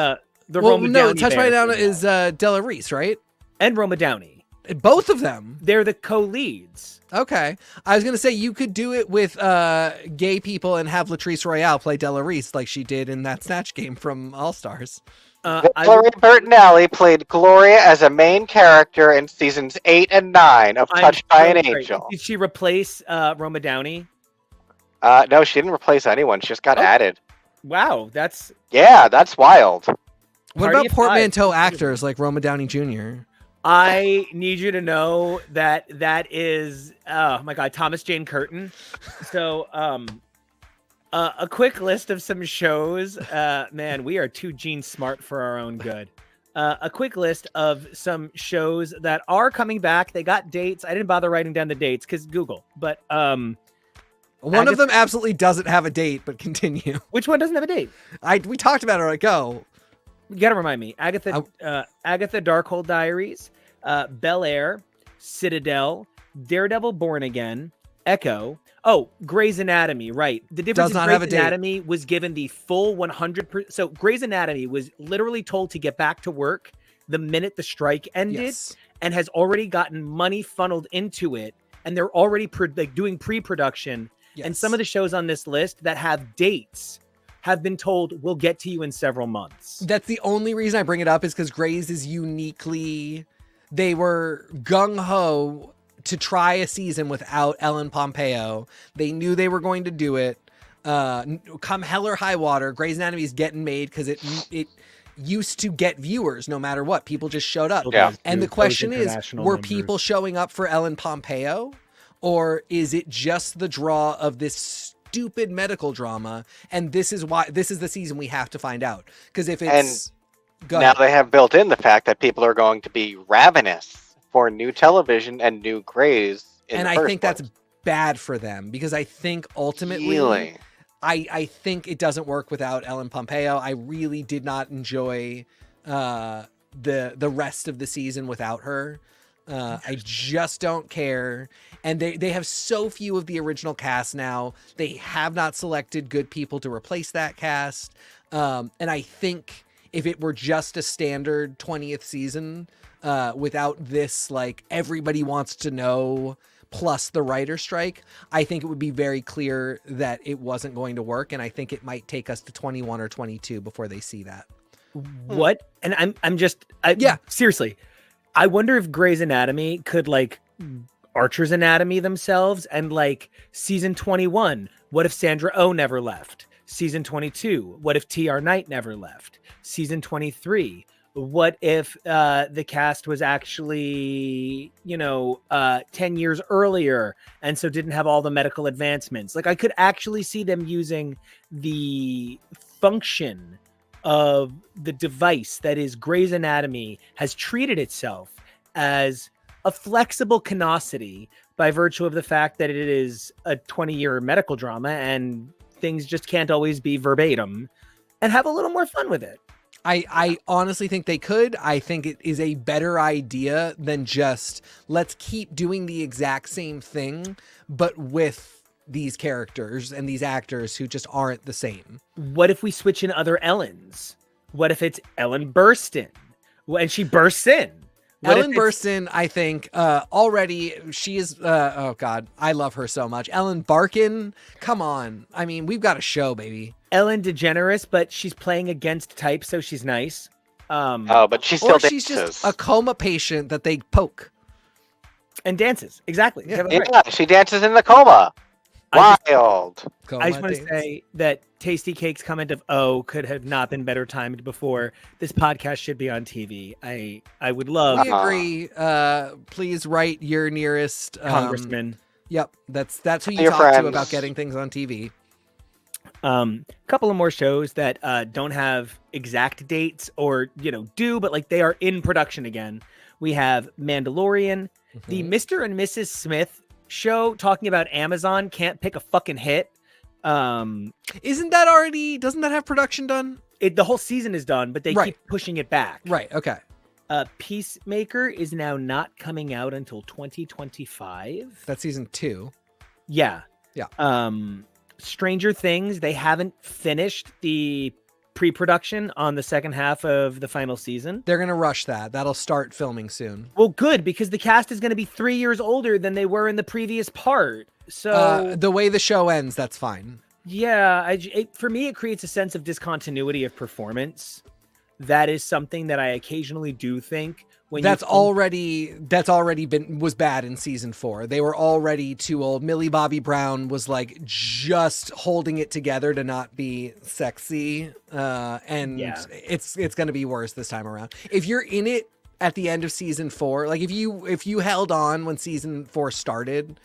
Roma Downey. Touched by an Angel is Della Reese, right? And Roma Downey. Both of them. They're the co-leads. Okay. I was going to say you could do it with gay people and have Latrice Royale play Della Reese like she did in that Snatch game from All Stars. Valerie Bertinelli played Gloria as a main character in seasons 8 and 9 of Touched by an Angel. Did she replace Roma Downey? No, she didn't replace anyone. She just got added. Wow, that's wild. What about portmanteau actors like Roma Downey Jr.? I need you to know that is, oh my God, Thomas Jane Curtin. So, a quick list of some shows. Man, we are too gene smart for our own good. A quick list of some shows that are coming back. They got dates. I didn't bother writing down the dates because Google, but one of them absolutely doesn't have a date, but continue. Which one doesn't have a date? We talked about it. Like, go. You gotta remind me. Agatha Darkhold Diaries, Bel Air, Citadel, Daredevil Born Again, Echo. Oh, Grey's Anatomy, right. The difference is Grey's Anatomy was given the full 100%. So Grey's Anatomy was literally told to get back to work the minute the strike ended and has already gotten money funneled into it. And they're already doing pre-production. Yes. And some of the shows on this list that have dates have been told we'll get to you in several months. That's the only reason I bring it up is because Grey's is uniquely, they were gung-ho to try a season without Ellen Pompeo. They knew they were going to do it. Come hell or high water, Grey's Anatomy is getting made because it used to get viewers no matter what. People just showed up. Yeah. And the question is, were people showing up for Ellen Pompeo? Or is it just the draw of this stupid medical drama? And this is why this is the season we have to find out. Because if it's now they have built in the fact that people are going to be ravenous for new television and new Greys. And I think that's bad for them because I think ultimately I think it doesn't work without Ellen Pompeo. I really did not enjoy the rest of the season without her. I just don't care. And they have so few of the original cast now. They have not selected good people to replace that cast. And I think if it were just a standard 20th season without this, like, everybody wants to know plus the writer strike, I think it would be very clear that it wasn't going to work. And I think it might take us to 21 or 22 before they see that. What? And I'm just, seriously, I wonder if Grey's Anatomy could like Archer's Anatomy themselves and like season 21. What if Sandra Oh never left? Season 22. What if TR Knight never left? Season 23. What if the cast was actually, 10 years earlier and so didn't have all the medical advancements? Like I could actually see them using the function of the device that is Grey's Anatomy has treated itself as a flexible canosity by virtue of the fact that it is a 20-year medical drama and things just can't always be verbatim, and have a little more fun with it. I honestly think they could. I think it is a better idea than just let's keep doing the exact same thing, but with these characters and these actors who just aren't the same. What if we switch in other Ellens? What if it's Ellen Burstyn and she bursts in? Ellen Burstyn, I think, already, she is, oh God, I love her so much. Ellen Barkin, come on. I mean, we've got a show, baby. Ellen DeGeneres, but she's playing against type, so she's nice. But she still dances. She's just a coma patient that they poke. And dances, exactly. Yeah, she dances in the coma. Wild. I just want to say that Tasty Cake's comment of could have not been better timed before. This podcast should be on TV. I would love. We agree. Please write your nearest congressman. Yep, that's who you talk to about getting things on TV. Couple of more shows that don't have exact dates or do, but like they are in production again. We have Mandalorian, the Mr. and Mrs. Smith show talking about Amazon can't pick a fucking hit. Doesn't that have production done? The whole season is done, but they keep pushing it back. Right. Okay. Peacemaker is now not coming out until 2025. That's season 2. Yeah. Yeah. Stranger Things, they haven't finished the pre-production on the second half of the final season. They're going to rush that. That'll start filming soon. Well, good, because the cast is going to be 3 years older than they were in the previous part. So the way the show ends, that's fine. Yeah, for me, it creates a sense of discontinuity of performance. That is something that I occasionally do think. Was bad in season 4. They were already too old. Millie Bobby Brown was like just holding it together to not be sexy. It's going to be worse this time around. If you're in it at the end of season 4, like if you held on when season 4 started,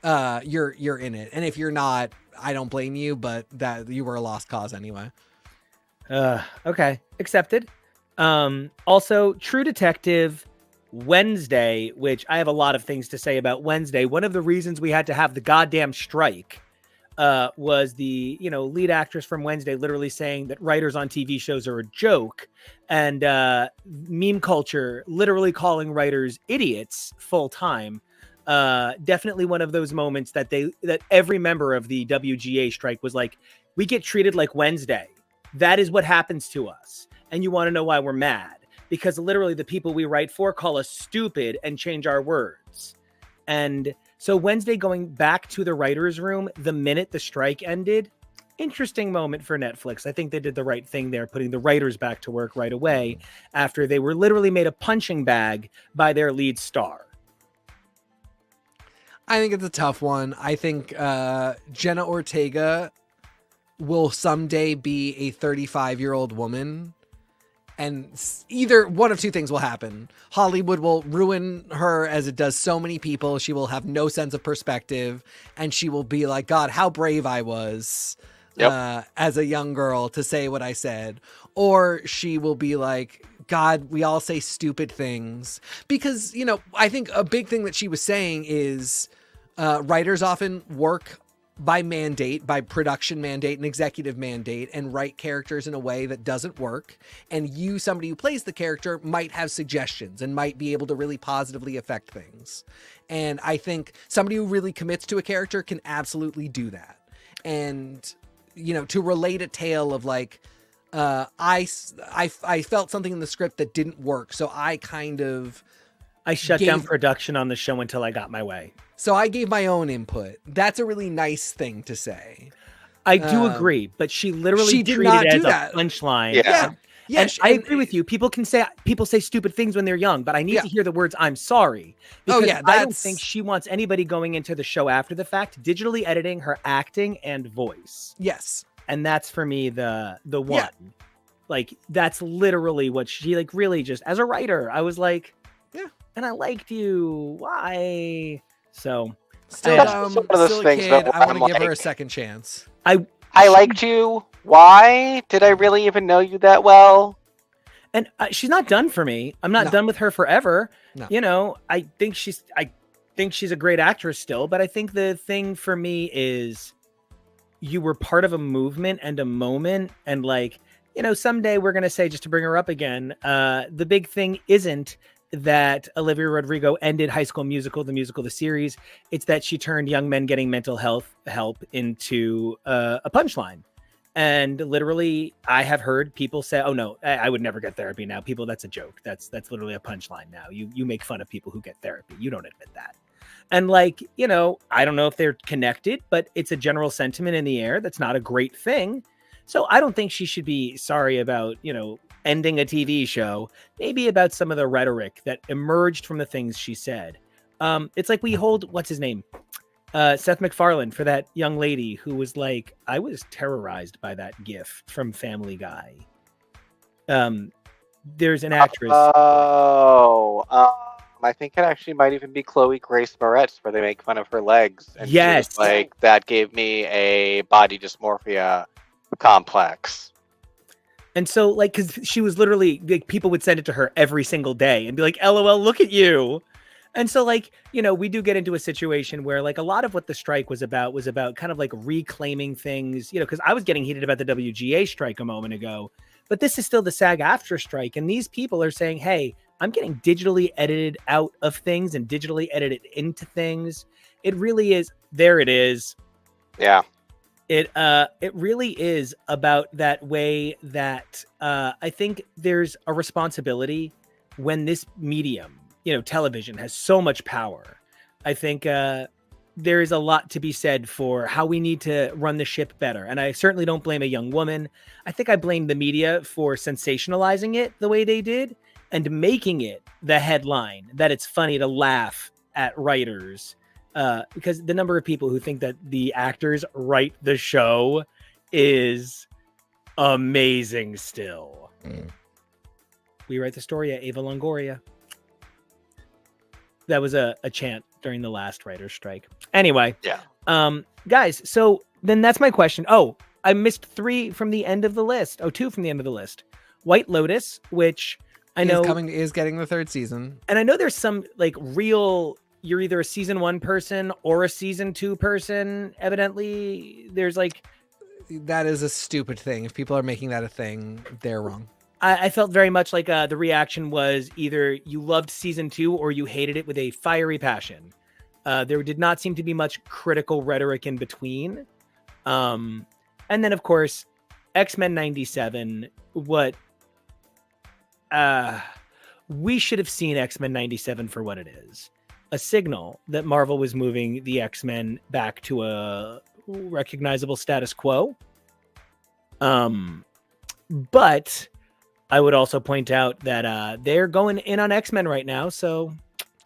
you're in it. And if you're not, I don't blame you, but that you were a lost cause anyway. Okay. Accepted. Also, True Detective Wednesday, which I have a lot of things to say about Wednesday. One of the reasons we had to have the goddamn strike was the lead actress from Wednesday literally saying that writers on TV shows are a joke, and meme culture literally calling writers idiots full time. Definitely one of those moments that every member of the WGA strike was like, we get treated like Wednesday. That is what happens to us. And you want to know why we're mad? Because literally the people we write for call us stupid and change our words. And so Wednesday going back to the writer's room the minute the strike ended, interesting moment for Netflix. I think they did the right thing there, putting the writers back to work right away after they were literally made a punching bag by their lead star. I think it's a tough one. I think Jenna Ortega will someday be a 35-year-old woman. And either one of two things will happen. Hollywood will ruin her as it does so many people. She will have no sense of perspective. And she will be like, God, how brave I was as a young girl to say what I said. Or she will be like, God, we all say stupid things. Because, I think a big thing that she was saying is writers often work by mandate, by production mandate and executive mandate, and write characters in a way that doesn't work. And you, somebody who plays the character, might have suggestions and might be able to really positively affect things. And I think somebody who really commits to a character can absolutely do that. And, to relate a tale of like, I felt something in the script that didn't work. So I shut down production on the show until I got my way. So I gave my own input. That's a really nice thing to say. I do agree, but she literally treated it as a punchline. Yeah. Yes, I agree with you. People say stupid things when they're young, but I need to hear the words "I'm sorry." Because I don't think she wants anybody going into the show after the fact digitally editing her acting and voice. Yes, and that's for me the one. Yeah. Like that's literally what she really just as a writer. I was like, yeah, and I liked you. Why? So still one of those things kid, I want to give her a second chance. I liked you. Why? Did I really even know you that well? And she's not done for me. I'm not done with her forever. No. I think she's a great actress still, but I think the thing for me is you were part of a movement and a moment, and someday we're gonna say, just to bring her up again, the big thing isn't that Olivia Rodrigo ended High School Musical, the series. It's that she turned young men getting mental health help into a punchline. And literally, I have heard people say, "Oh no, I would never get therapy now." People, that's a joke. That's literally a punchline now. You make fun of people who get therapy. You don't admit that. And like, I don't know if they're connected, but it's a general sentiment in the air that's not a great thing. So I don't think she should be sorry about, ending a TV show, maybe about some of the rhetoric that emerged from the things she said. It's like we hold, what's his name? Seth MacFarlane, for that young lady who was like, I was terrorized by that gif from Family Guy. There's an actress. I think it actually might even be Chloe Grace Moretz, where they make fun of her legs. And yes. She was like, that gave me a body dysmorphia complex. And so, like, because she was literally, like, people would send it to her every single day and be like, LOL, look at you. And so, like, we do get into a situation where, like, a lot of what the strike was about kind of like reclaiming things, because I was getting heated about the WGA strike a moment ago, but this is still the SAG-AFTRA strike. And these people are saying, hey, I'm getting digitally edited out of things and digitally edited into things. It really is. There it is. Yeah. It really is about that way that I think there's a responsibility when this medium, television, has so much power. I think there is a lot to be said for how we need to run the ship better. And I certainly don't blame a young woman. I think I blame the media for sensationalizing it the way they did and making it the headline that it's funny to laugh at writers. Because the number of people who think that the actors write the show is amazing still. We write the story at Ava Longoria. That was a chant during the last writer's strike. Anyway. Yeah. Guys, so then that's my question. Oh, I missed 3 from the end of the list. 2 from the end of the list. White Lotus, which I know is getting the 3rd season. And I know there's some like real, you're either a season 1 person or a season 2 person. Evidently, there's like, that is a stupid thing. If people are making that a thing, they're wrong. I felt very much like the reaction was either you loved season 2 or you hated it with a fiery passion. There did not seem to be much critical rhetoric in between. And then, of course, X-Men 97. We should have seen X-Men 97 for what it is. A signal that Marvel was moving the X-Men back to a recognizable status quo. But I would also point out that they're going in on X-Men right now, so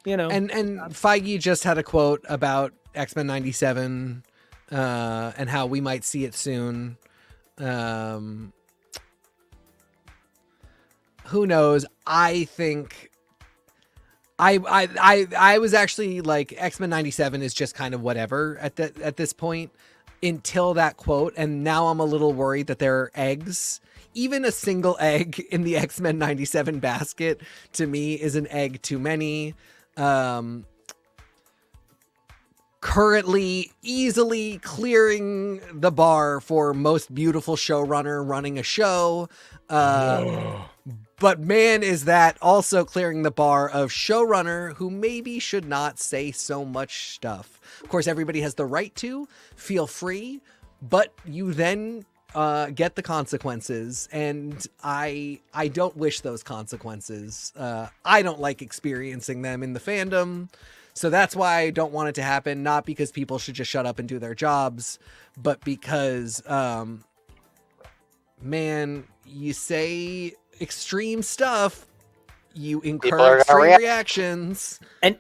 And Feige just had a quote about X-Men 97 and how we might see it soon. Who knows? I think I was actually like, X-Men 97 is just kind of whatever at this point until that quote, and now I'm a little worried that there are eggs. Even a single egg in the X-Men 97 basket to me is an egg too many. Currently easily clearing the bar for most beautiful showrunner running a show. But man, is that also clearing the bar of showrunner who maybe should not say so much stuff. Of course, everybody has the right to feel free, but you then get the consequences, and I don't wish those consequences. I don't like experiencing them in the fandom, so that's why I don't want it to happen. Not because people should just shut up and do their jobs, but because, man, you say extreme stuff, you incur extreme reactions. And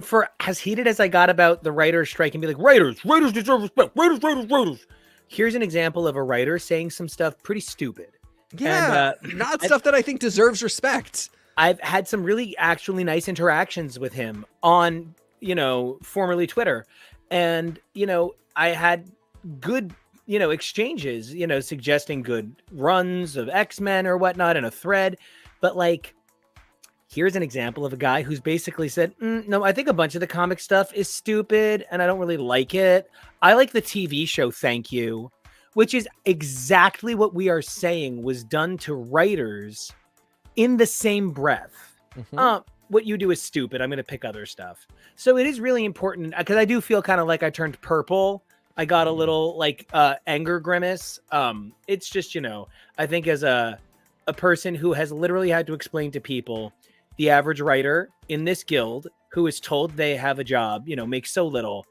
for as heated as I got about the writers' strike and be like, writers deserve respect, writers. Here's an example of a writer saying some stuff pretty stupid. Yeah, and, not stuff that I think deserves respect. I've had some really actually nice interactions with him on, formerly Twitter. And, I had good, exchanges, suggesting good runs of X-Men or whatnot in a thread. But like, here's an example of a guy who's basically said, no, I think a bunch of the comic stuff is stupid and I don't really like it. I like the TV show, thank you. Which is exactly what we are saying was done to writers in the same breath. Mm-hmm. What you do is stupid. I'm going to pick other stuff. So it is really important because I do feel kind of like I turned purple I got a little like anger grimace. It's just, I think as a person who has literally had to explain to people, the average writer in this guild who is told they have a job, makes so little,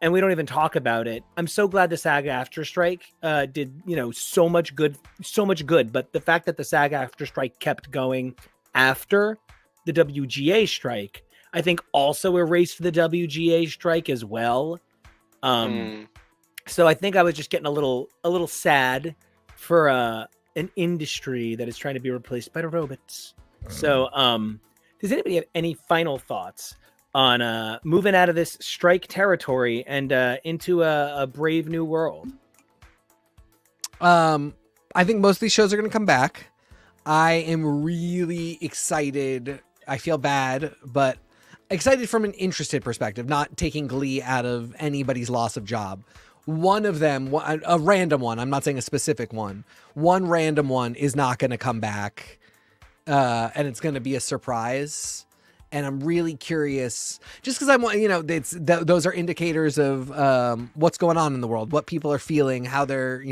and we don't even talk about it. I'm so glad the SAG-AFTRA strike did, so much good. But the fact that the SAG-AFTRA strike kept going after the WGA strike, I think also erased the WGA strike as well. So I think I was just getting a little sad for an industry that is trying to be replaced by robots. So does anybody have any final thoughts on moving out of this strike territory and into a brave new world? I think most of these shows are going to come back. I am really excited. I feel bad, but excited from an interested perspective, not taking glee out of anybody's loss of job. One of them, a random one, I'm not saying a specific one random one is not going to come back, and it's going to be a surprise. And I'm really curious, just because those are indicators of what's going on in the world, what people are feeling, how they're,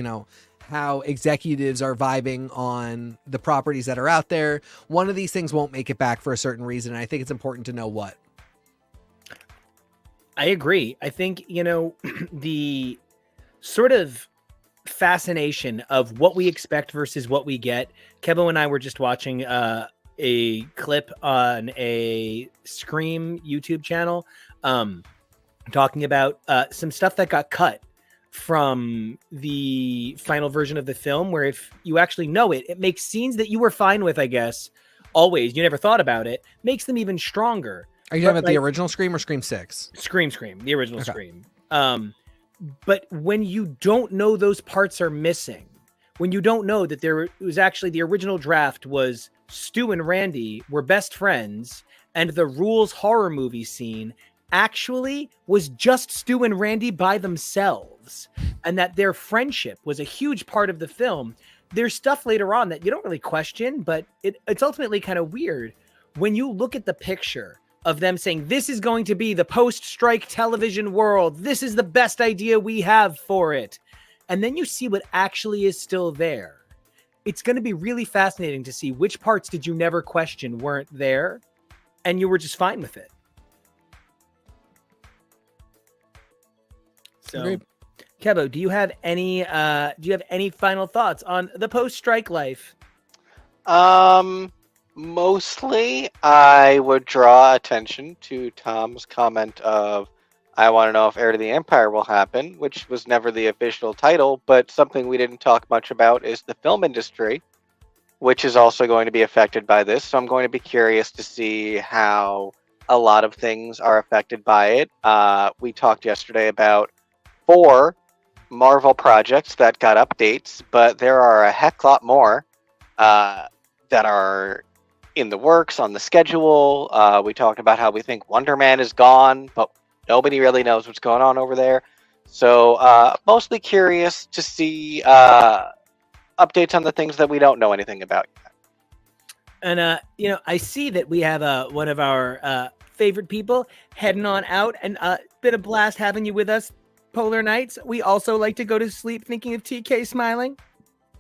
how executives are vibing on the properties that are out there. One of these things won't make it back for a certain reason. And I think it's important to know what. I agree. I think, the sort of fascination of what we expect versus what we get. Kevin and I were just watching a clip on a Scream YouTube channel talking about some stuff that got cut from the final version of the film, where if you actually know it, it makes scenes that you were fine with, I guess, always, you never thought about it, makes them even stronger. Are you talking about the original Scream or Scream 6? Scream, the original Scream. But when you don't know those parts are missing, when you don't know that it was actually the original draft was Stu and Randy were best friends, and the Rules horror movie scene actually was just Stu and Randy by themselves, and that their friendship was a huge part of the film. There's stuff later on that you don't really question, but it's ultimately kind of weird when you look at the picture of them saying, this is going to be the post-strike television world. This is the best idea we have for it. And then you see what actually is still there. It's going to be really fascinating to see which parts did you never question weren't there, and you were just fine with it. So, agreed. Kebo, do you have any final thoughts on the post-strike life? Mostly, I would draw attention to Tom's comment of, I want to know if Heir to the Empire will happen, which was never the official title, but something we didn't talk much about is the film industry, which is also going to be affected by this. So I'm going to be curious to see how a lot of things are affected by it. We talked yesterday about 4 Marvel projects that got updates, but there are a heck lot more that are in the works, on the schedule. We talked about how we think Wonder Man is gone, but nobody really knows what's going on over there. So mostly curious to see updates on the things that we don't know anything about yet. And, I see that we have one of our favorite people heading on out, and been a blast having you with us, Polar Nights. We also like to go to sleep thinking of TK smiling,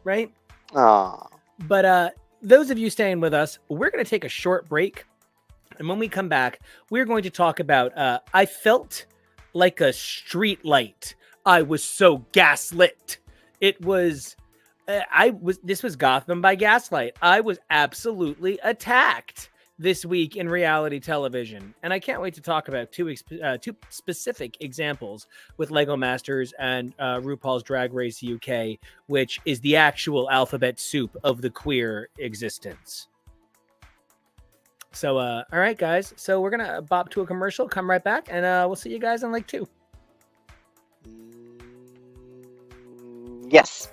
right? Aww. But those of you staying with us, we're going to take a short break. And when we come back, we're going to talk about I felt like a street light. I was so gaslit. It was this was Gotham by Gaslight. I was absolutely attacked this week in reality television. And I can't wait to talk about two specific examples with Lego Masters and RuPaul's Drag Race UK, which is the actual alphabet soup of the queer existence. So, all right, guys. So we're going to bop to a commercial, come right back, and we'll see you guys in like 2. Yes.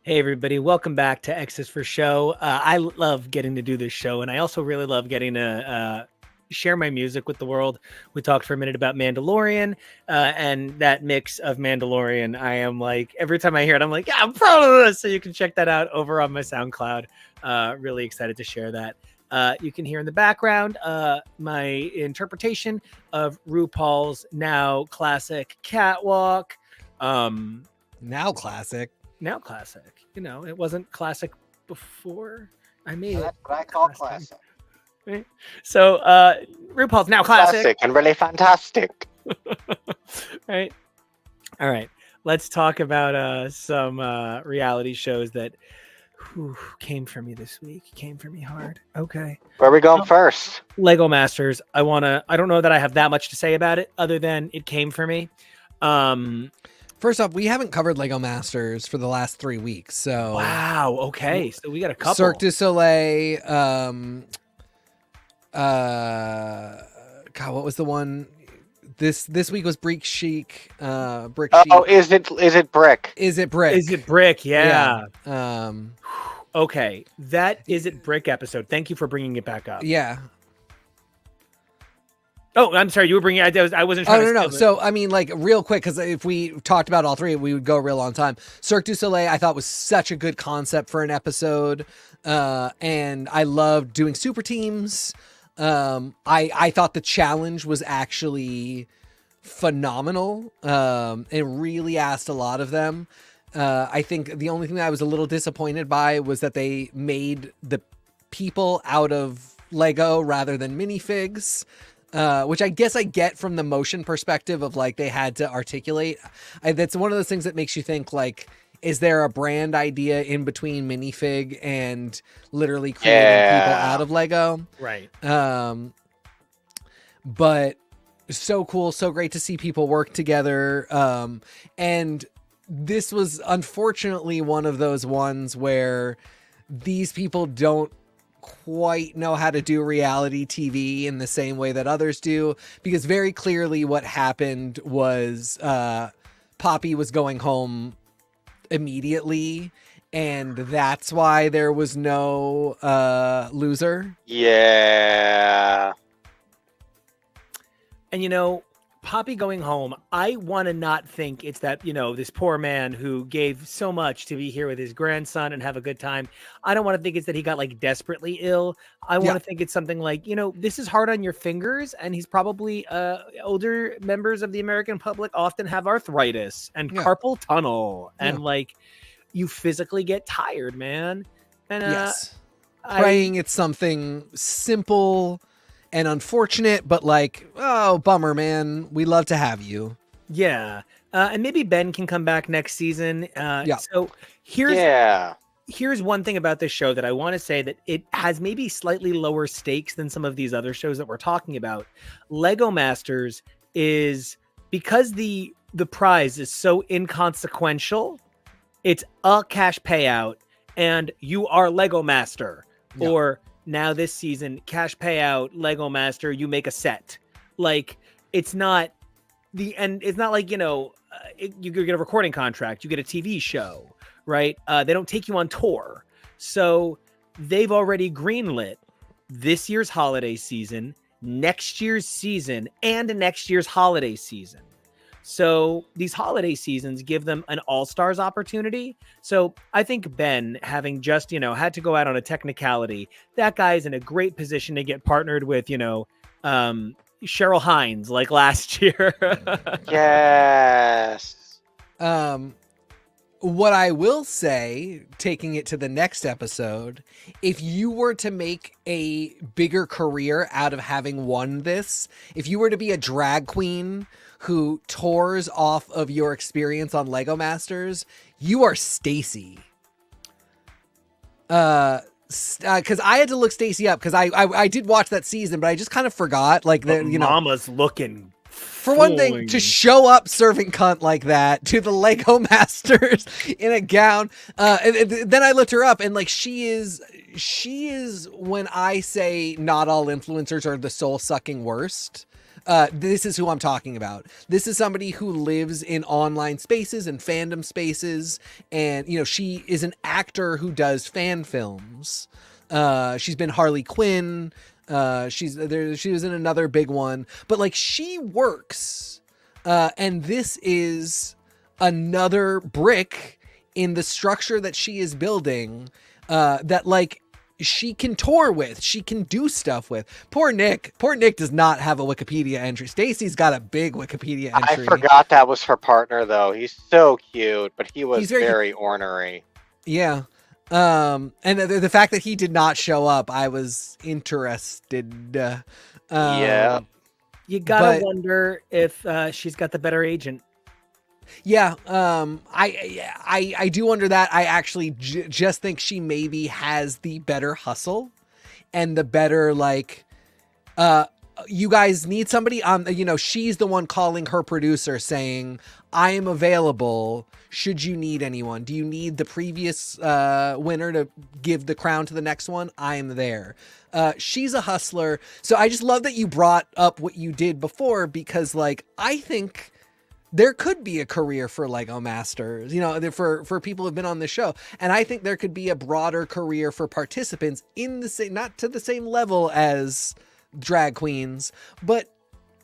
Hey, everybody. Welcome back to X's for Show. I love getting to do this show, and I also really love getting to share my music with the world. We talked for a minute about Mandalorian and that mix of Mandalorian. I am like, every time I hear it, I'm like, yeah, I'm proud of this. So you can check that out over on my SoundCloud. Really excited to share that. You can hear in the background my interpretation of RuPaul's now classic Catwalk. Now classic. Now classic. You know, it wasn't classic before I made it. That's what I call classic. Right? So RuPaul's now classic. And really fantastic. Right. All right. Let's talk about some reality shows that came for me this week. Came for me hard. Okay. Where are we going first? Lego Masters. I don't know that I have that much to say about it other than it came for me. First off, we haven't covered Lego Masters for the last 3 weeks, so wow. Okay, so we got a couple. Cirque du Soleil. God, what was the one? This week was Brick Chic. Brick Chic. Oh, is it Brick? Is it Brick? Is it Brick? Yeah. Okay, that Is It Brick episode. Thank you for bringing it back up. Yeah. Oh, I'm sorry. You were bringing. I wasn't trying. No. So I mean, like, real quick, because if we talked about all three, we would go a real long time. Cirque du Soleil, I thought was such a good concept for an episode, and I loved doing super teams. I thought the challenge was actually phenomenal. It really asked a lot of them. I think the only thing that I was a little disappointed by was that they made the people out of Lego rather than minifigs. Which I guess I get from the motion perspective of, like, they had to articulate. That's one of those things that makes you think, like, is there a brand idea in between minifig and literally creating people out of Lego? Right. But so cool, so great to see people work together. And this was unfortunately one of those ones where these people don't quite know how to do reality TV in the same way that others do, because very clearly what happened was Poppy was going home immediately, and that's why there was no loser. Yeah. And Poppy going home, I want to not think it's that, this poor man who gave so much to be here with his grandson and have a good time. I don't want to think it's that he got, like, desperately ill. I want to think it's something like, this is hard on your fingers, and he's probably older members of the American public often have arthritis and carpal tunnel, and like, you physically get tired, man. And yes. Praying it's something simple and unfortunate, but like, oh, bummer, man. We love to have you. Yeah. And maybe Ben can come back next season. So here's one thing about this show that I want to say, that it has maybe slightly lower stakes than some of these other shows that we're talking about. Lego Masters is, because the prize is so inconsequential, it's a cash payout and you are Lego Master. Yep. Or now this season, cash payout, Lego Master, you make a set. Like, it's not it's not like, you get a recording contract, you get a TV show, right? They don't take you on tour. So they've already greenlit this year's holiday season, next year's season, and next year's holiday season. So these holiday seasons give them an all-stars opportunity. So I think Ben, having just, had to go out on a technicality, that guy's in a great position to get partnered with, Cheryl Hines like last year. Yes. What I will say, taking it to the next episode, if you were to make a bigger career out of having won this, if you were to be a drag queen who tours off of your experience on Lego Masters, you are Stacy. Because I had to look Stacy up, because I did watch that season, but I just kind of forgot. Like, Mama's looking. For one thing, to show up serving cunt like that to the Lego Masters in a gown. And then I looked her up, and like, she is, when I say not all influencers are the soul sucking worst. this is who I'm talking about. This is somebody who lives in online spaces and fandom spaces. And, you know, she is an actor who does fan films. She's been Harley Quinn. She was in another big one, but like she works. And this is another brick in the structure that she is building, that like she can tour with, she can do stuff with. Poor Nick does not have a Wikipedia entry. Stacy's got a big Wikipedia entry. I forgot that was her partner though. He's so cute, but he's very ornery. Yeah. And the fact that he did not show up, I was interested. Yeah. You gotta wonder if she's got the better agent. Yeah, I do wonder that. I actually just think she maybe has the better hustle and the better, like, you guys need somebody on, you know, she's the one calling her producer saying, I am available. Should you need anyone? Do you need the previous winner to give the crown to the next one? I am there. She's a hustler. So I just love that you brought up what you did before, because like, I think there could be a career for Lego Masters, you know, for people who've been on this show. And I think there could be a broader career for participants in the same, not to the same level as drag queens, but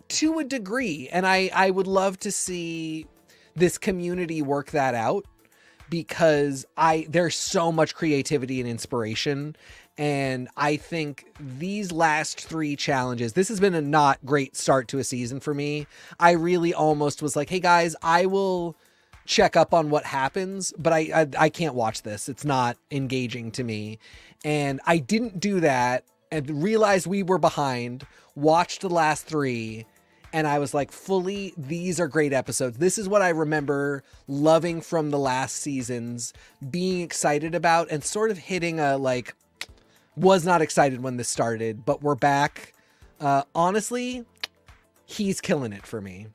to a degree. And I would love to see this community work that out, because there's so much creativity and inspiration. And I think these last 3 challenges, this has been a not great start to a season for me. I really almost was like, hey guys, I will check up on what happens, but I can't watch this. It's not engaging to me. And I didn't do that and realized we were behind, watched the last 3, and I was like, fully, these are great episodes. This is what I remember loving from the last seasons, being excited about, and sort of hitting a like, was not excited when this started, but we're back. Honestly, he's killing it for me.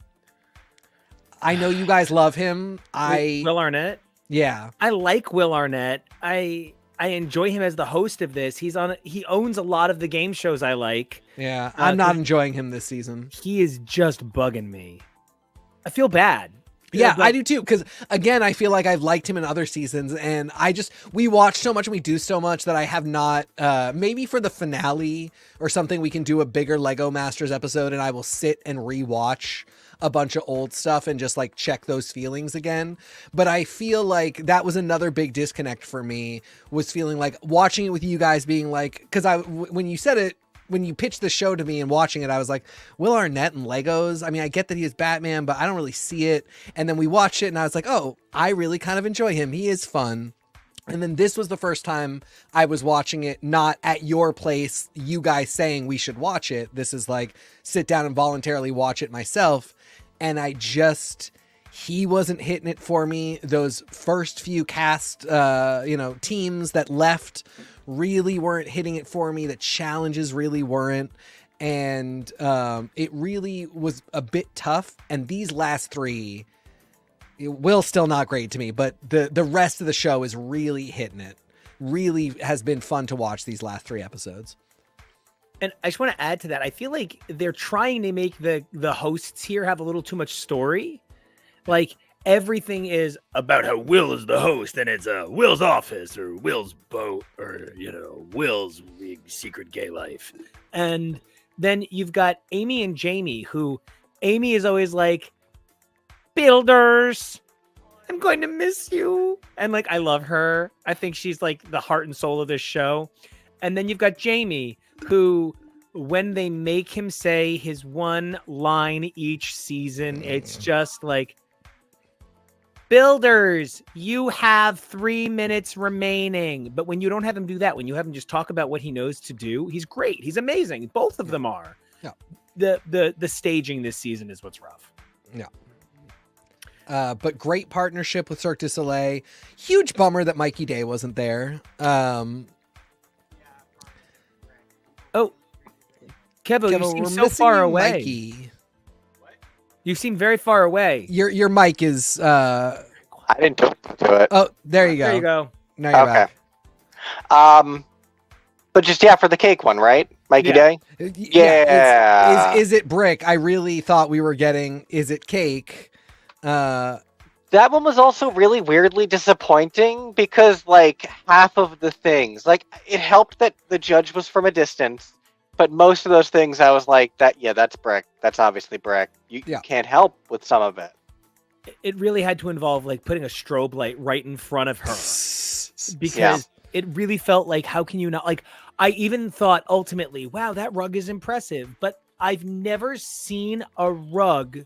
I know you guys love him. Will Arnett? Yeah. I like Will Arnett. I enjoy him as the host of this. He owns a lot of the game shows I like. Yeah, I'm not enjoying him this season. He is just bugging me. I feel bad. Yeah, I do too. Because again, I feel like I've liked him in other seasons, and we watch so much and we do so much that I have not. Maybe for the finale or something, we can do a bigger Lego Masters episode, and I will sit and rewatch a bunch of old stuff and just like check those feelings again. But I feel like that was another big disconnect for me, was feeling like watching it with you guys being like, because when you said it, when you pitched the show to me and watching it, I was like, Will Arnett and Legos. I mean, I get that he is Batman, but I don't really see it. And then we watched it and I was like, oh, I really kind of enjoy him. He is fun. And then this was the first time I was watching it, not at your place, you guys saying we should watch it. This is like, sit down and voluntarily watch it myself. And he wasn't hitting it for me. Those first few cast, teams that left really weren't hitting it for me. The challenges really weren't. And it really was a bit tough. And these last 3, Will's still not great to me, but the rest of the show is really hitting it. Really has been fun to watch these last 3 episodes. And I just want to add to that. I feel like they're trying to make the hosts here have a little too much story. Like, everything is about how Will is the host, and it's Will's office or Will's boat or, Will's secret gay life. And then you've got Amy and Jamie, who Amy is always like, builders, I'm going to miss you. And like, I love her. I think she's like the heart and soul of this show. And then you've got Jamie, who, when they make him say his one line each season, it's just like, builders, you have 3 minutes remaining. But when you don't have him do that, when you have him just talk about what he knows to do, he's great. He's amazing. Both of them are. Yeah. The staging this season is what's rough. Yeah. But great partnership with Cirque du Soleil. Huge bummer that Mikey Day wasn't there. Kevo, you seem so far away. Mikey. You seem very far away. Your mic is. I didn't talk to it. Oh, there you go. There you go. Now you're Okay. back. But just for the cake one, right, Mikey Day? Yeah. Is it brick? I really thought we were getting is it cake? That one was also really weirdly disappointing because, like, half of the things, like, it helped that the judge was from a distance, but most of those things I was like, that's brick. That's obviously brick. You can't help with some of it. It really had to involve, like, putting a strobe light right in front of her because it really felt like, how can you not, like, I even thought ultimately, wow, that rug is impressive, but I've never seen a rug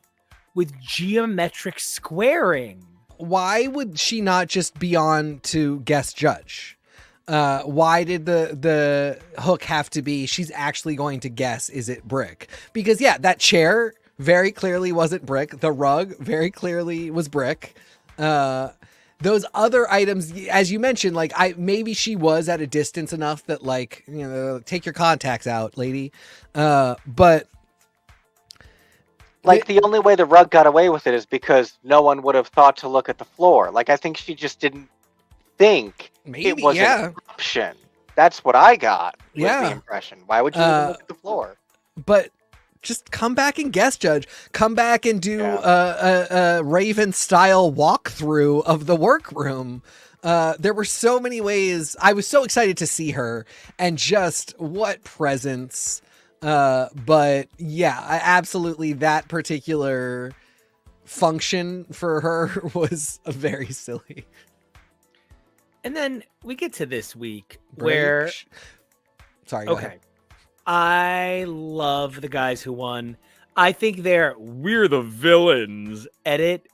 with geometric squaring. Why would she not just be on to guest judge? Why did the hook have to be she's actually going to guess, is it brick? Because that chair very clearly wasn't brick. The rug very clearly was brick. Those other items, as you mentioned, like maybe she was at a distance enough that, like, take your contacts out, lady. But like, the only way the rug got away with it is because no one would have thought to look at the floor. Like, I think she just didn't think it was an option. That's what I got. The impression. Why would you even look at the floor? But just come back and guest judge. Come back and do a Raven style walkthrough of the workroom. There were so many ways. I was so excited to see her, and just what presence. But absolutely, that particular function for her was very silly. And then we get to this week where... Sorry, okay. I love the guys who won. I think their "we're the villains" edit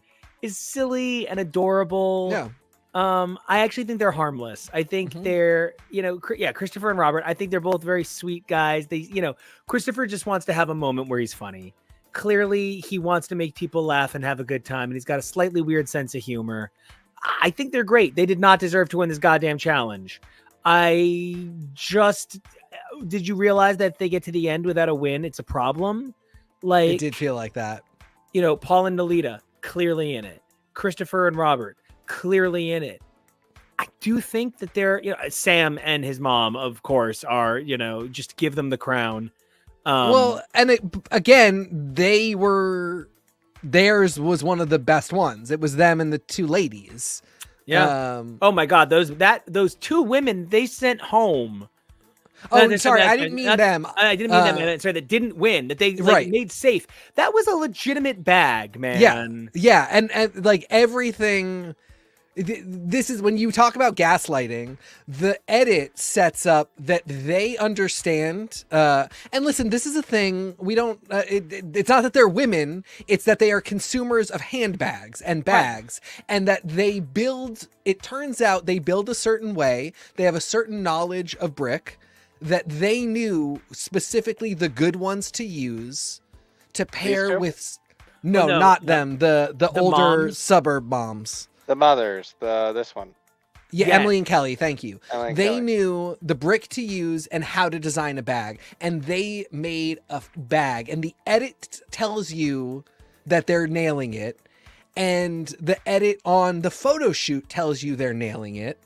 is silly and adorable. Yeah. I actually think they're harmless. I think they're, Christopher and Robert, I think they're both very sweet guys. They, Christopher just wants to have a moment where he's funny. Clearly, he wants to make people laugh and have a good time, and he's got a slightly weird sense of humor. I think they're great. They did not deserve to win this goddamn challenge. Did you realize that if they get to the end without a win, it's a problem? Like, it did feel like that. Paul and Nalita, clearly in it. Christopher and Robert, clearly in it. I do think that they're, Sam and his mom, of course, are, just give them the crown. Theirs was one of the best ones. It was them and the two ladies. Yeah. Oh my God. Those two women they sent home. Oh, sorry. I didn't mean them. I didn't mean them. Sorry, that didn't win. That they made safe. That was a legitimate bag, man. Yeah. And like everything. This is when you talk about gaslighting, the edit sets up that they understand. And listen, this is a thing we don't, it's not that they're women. It's that they are consumers of handbags and bags, and that it turns out they build a certain way. They have a certain knowledge of brick that they knew specifically the good ones to use to pair with. No, not them. The older moms. Suburb moms. The mothers, this one. Yeah, Emily and Kelly, thank you. They knew the brick to use and how to design a bag, and they made a bag, and the edit tells you that they're nailing it, and the edit on the photo shoot tells you they're nailing it,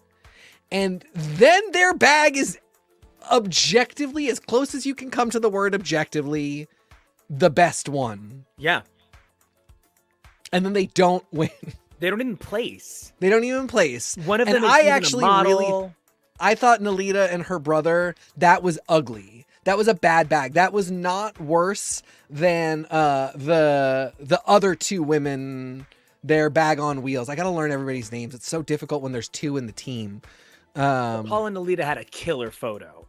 and then their bag is objectively, as close as you can come to the word objectively, the best one. Yeah. And then they don't win. They don't even place. One of them is I thought Nalita and her brother, that was ugly. That was a bad bag. That was not worse than the other two women, their bag on wheels. I got to learn everybody's names. It's so difficult when there's two in the team. Paul and Nalita had a killer photo.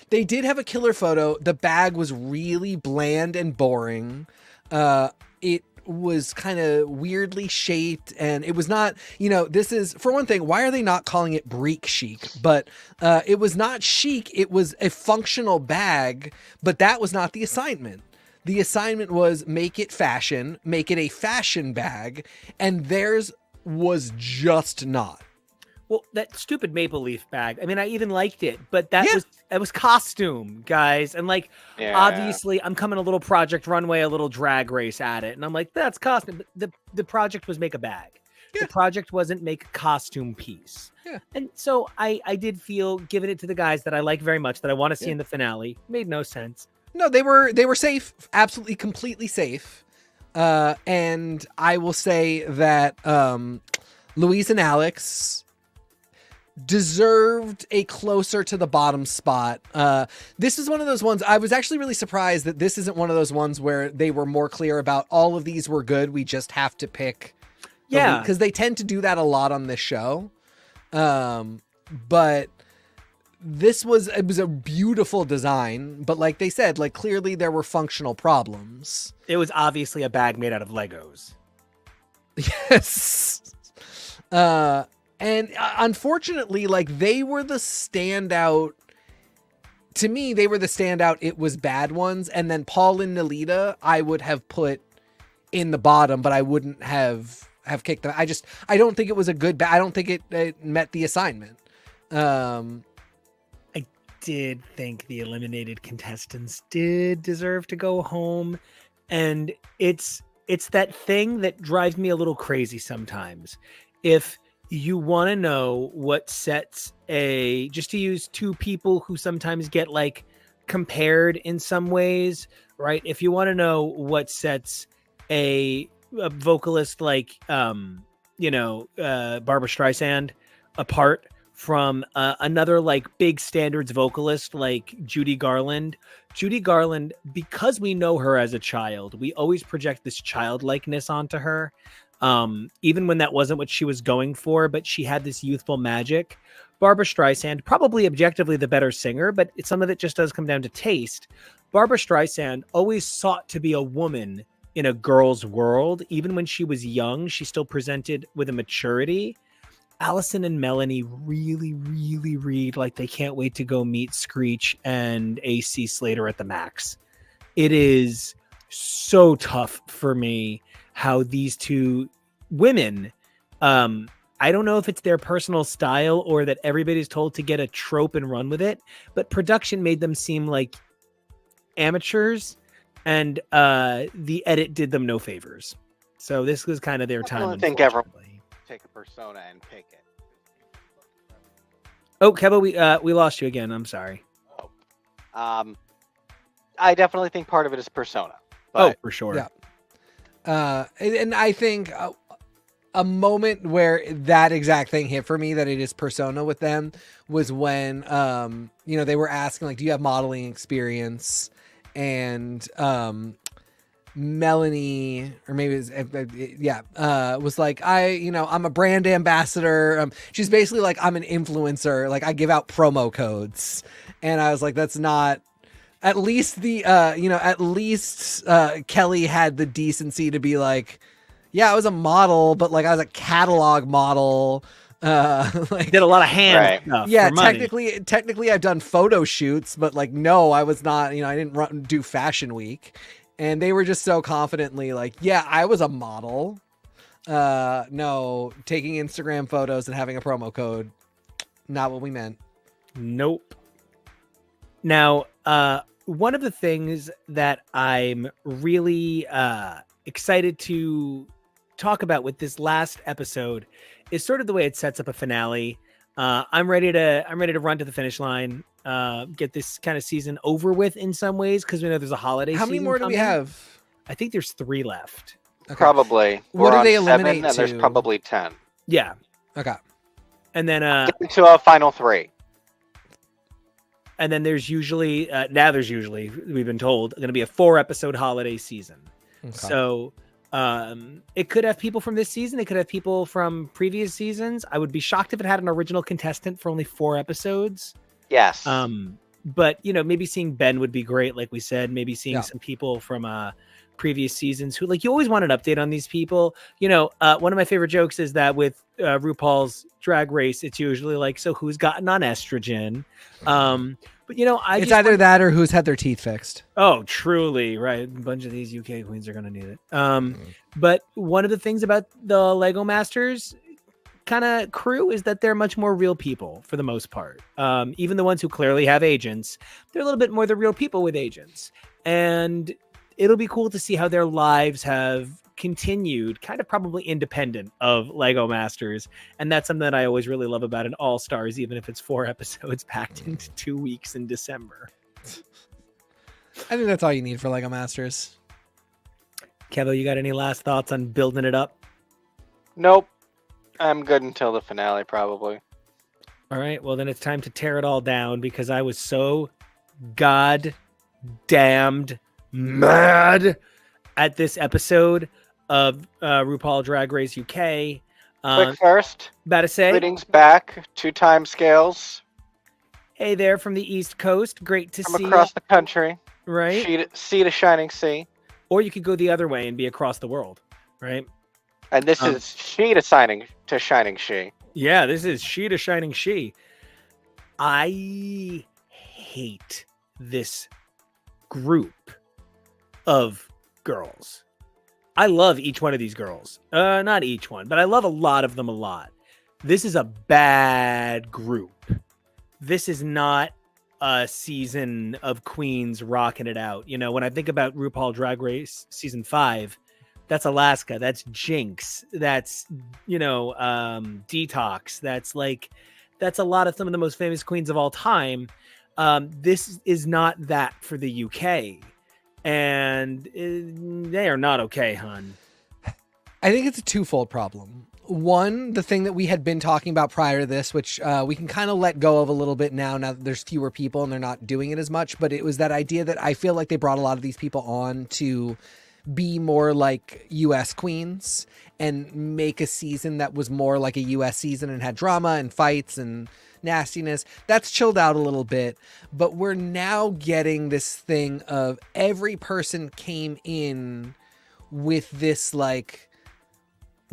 They did have a killer photo. The bag was really bland and boring. It was kind of weirdly shaped, and it was not, this is, for one thing, why are they not calling it Breek chic? But it was not chic. It was a functional bag, but that was not the assignment. The assignment was make it fashion, make it a fashion bag, and theirs was just not. Well, that stupid maple leaf bag. I mean, I even liked it, but that was costume, guys. And obviously I'm coming a little Project Runway, a little Drag Race at it. And I'm like, that's costume. The project was make a bag. The project wasn't make a costume piece. Yeah. And so I did feel giving it to the guys that I like very much, that I want to see in the finale, made no sense. No, they were safe, absolutely, completely safe. And I will say that Louise and Alex deserved a closer to the bottom spot. This is one of those ones, I was actually really surprised that this isn't one of those ones where they were more clear about all of these were good, we just have to pick. Yeah. Because they tend to do that a lot on this show. But it was a beautiful design, but like they said, like clearly there were functional problems. It was obviously a bag made out of Legos. Yes. And unfortunately, like they were the standout. To me, they were the standout. It was bad ones. And then Paul and Nelita, I would have put in the bottom, but I wouldn't have kicked them. I don't think it was a good, I don't think it met the assignment. I did think the eliminated contestants did deserve to go home. And it's that thing that drives me a little crazy sometimes. If you want to know what sets just to use two people who sometimes get like compared in some ways, right? If you want to know what sets a vocalist like, Barbara Streisand apart from another like big standards vocalist like Judy Garland, because we know her as a child, we always project this childlikeness onto her. Even when that wasn't what she was going for, but she had this youthful magic. Barbara Streisand, probably objectively the better singer, but some of it just does come down to taste. Barbara Streisand always sought to be a woman in a girl's world. Even when she was young, she still presented with a maturity. Allison and Melanie really, really read like they can't wait to go meet Screech and AC Slater at the Max. It is so tough for me how these two women, I don't know if it's their personal style or that everybody's told to get a trope and run with it, but production made them seem like amateurs, and the edit did them no favors. So this was kind of their time. I think everyone take a persona and pick it. Oh, Kevin, we lost you again. I'm sorry. I definitely think part of it is persona. But, for sure. Yeah. And I think a moment where that exact thing hit for me, that it is persona with them, was when, they were asking, like, do you have modeling experience? And Melanie, or maybe it was, was like, I'm a brand ambassador. She's basically like, I'm an influencer. Like, I give out promo codes. And I was like, that's not. At least Kelly had the decency to be like, yeah, I was a model, but like I was a catalog model. Like did a lot of hand stuff. Yeah, technically I've done photo shoots, but like, no, I was not, I didn't do Fashion Week. And they were just so confidently like, yeah, I was a model. No, taking Instagram photos and having a promo code, not what we meant. Nope. Now, one of the things that I'm really excited to talk about with this last episode is sort of the way it sets up a finale. I'm ready to run to the finish line, get this kind of season over with in some ways, because we know there's a holiday. How many more do we have? I think there's 3 left. Okay. Probably. What do they eliminate? And there's probably 10. Yeah. Okay. And then get to a final 3. And then there's usually, we've been told, going to be a 4-episode holiday season. Okay. So it could have people from this season. It could have people from previous seasons. I would be shocked if it had an original contestant for only 4 episodes. Yes. But, maybe seeing Ben would be great. Like we said, maybe seeing some people from previous seasons who, like, you always want an update on these people. One of my favorite jokes is that with RuPaul's Drag Race, it's usually like, so who's gotten on estrogen? But it's either that or who's had their teeth fixed. Oh, truly, right? A bunch of these UK queens are going to need it. But one of the things about the Lego Masters kind of crew is that they're much more real people for the most part. Even the ones who clearly have agents, they're a little bit more the real people with agents. And it'll be cool to see how their lives have continued kind of probably independent of Lego Masters. And that's something that I always really love about an All Stars, even if it's 4 episodes packed into 2 weeks in December. I think that's all you need for Lego Masters. Kevo, you got any last thoughts on building it up? Nope. I'm good until the finale, probably. All right, well then it's time to tear it all down because I was so god damned mad at this episode of RuPaul Drag Race UK. Quick first, about to say, greetings back, 2-time scales. Hey there from the East Coast. Great to see from across the country. Right? Sea to shining sea. Or you could go the other way and be across the world, right? And this is she to shining she. Yeah, this is she to shining she. I hate this group of girls. I love each one of these girls. Not each one, but I love a lot of them a lot. This is a bad group. This is not a season of queens rocking it out. You know, when I think about RuPaul Drag Race season 5, that's Alaska, that's Jinx, that's, Detox, that's a lot of some of the most famous queens of all time. This is not that for the UK, and they are not okay, hun. I think it's a twofold problem. One, the thing that we had been talking about prior to this, which we can kind of let go of a little bit now that there's fewer people and they're not doing it as much, but it was that idea that I feel like they brought a lot of these people on to be more like US queens and make a season that was more like a US season and had drama and fights and nastiness. That's chilled out a little bit, but we're now getting this thing of every person came in with this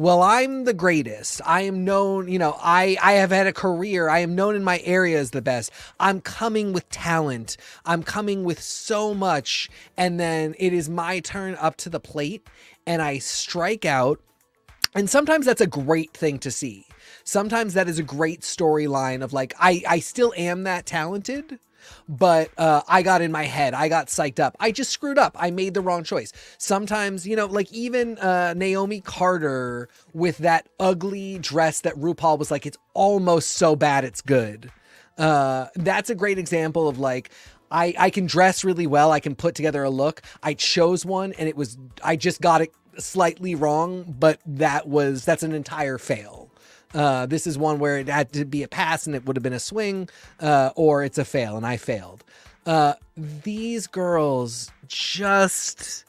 well, I'm the greatest. I am known, I have had a career. I am known in my area as the best. I'm coming with talent. I'm coming with so much. And then it is my turn up to the plate and I strike out. And sometimes that's a great thing to see. Sometimes that is a great storyline of I still am that talented, but I got in my head. I got psyched up. I just screwed up. I made the wrong choice. Sometimes, even Naomi Carter with that ugly dress that RuPaul was like, it's almost so bad it's good. That's a great example of I can dress really well. I can put together a look. I chose one and I just got it slightly wrong, but that's an entire fail. This is one where it had to be a pass and it would have been a swing, or it's a fail and I failed. These girls just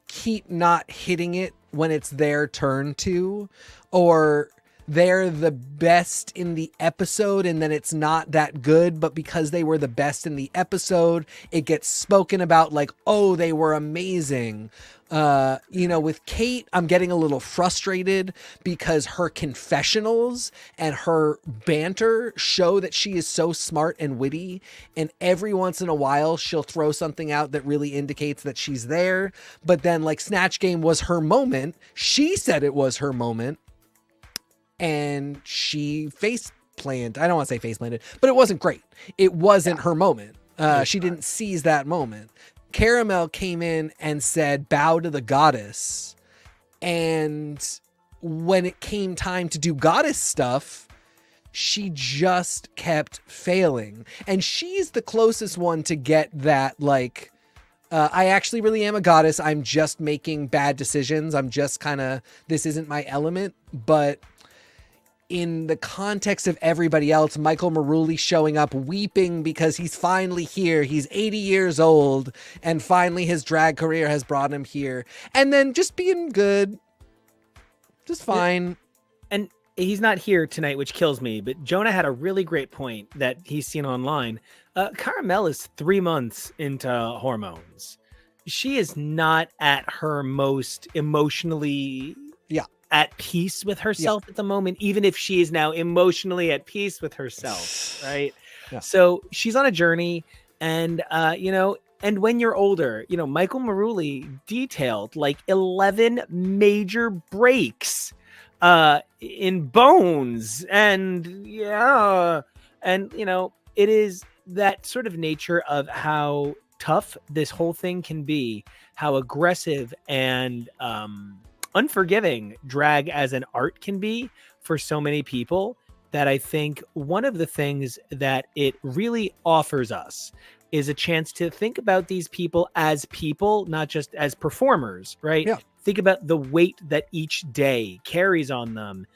keep not hitting it when it's their turn to, or they're the best in the episode and then it's not that good, but because they were the best in the episode, it gets spoken about oh, they were amazing. With Kate, I'm getting a little frustrated because her confessionals and her banter show that she is so smart and witty. And every once in a while, she'll throw something out that really indicates that she's there. But then Snatch Game was her moment. She said it was her moment. And she face planted. I don't want to say face planted, but it wasn't great. It wasn't her moment. She didn't seize that moment. Caramel came in and said, bow to the goddess. And when it came time to do goddess stuff, she just kept failing. And she's the closest one to get that, I actually really am a goddess. I'm just making bad decisions. I'm just this isn't my element. But in the context of everybody else, Michael Maruli showing up weeping because he's finally here. He's 80 years old and finally his drag career has brought him here. And then just being good, just fine. And he's not here tonight, which kills me. But Jonah had a really great point that he's seen online. Caramel is 3 months into hormones. She is not at her most emotionally at peace with herself at the moment, even if she is now emotionally at peace with herself, right? Yeah. So she's on a journey, and and when you're older, Michael Maruli detailed 11 major breaks in bones, and it is that sort of nature of how tough this whole thing can be, how aggressive and unforgiving drag as an art can be for so many people, that I think one of the things that it really offers us is a chance to think about these people, not just as performers, right? Yeah. Think about the weight that each day carries on them.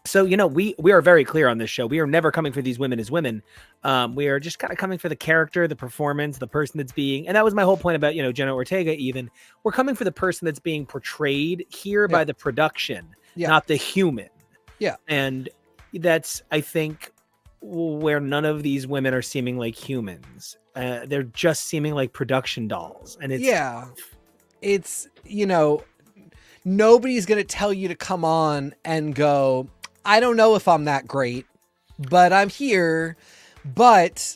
So, we are very clear on this show. We are never coming for these women as women. We are just kind of coming for the character, the performance, the person that's being, and that was my whole point about, Jenna Ortega even. We're coming for the person that's being portrayed here by the production, not the human. Yeah. And that's, I think, where none of these women are seeming like humans. They're just seeming like production dolls. And it's, nobody's going to tell you to come on and go, I don't know if I'm that great, but I'm here. But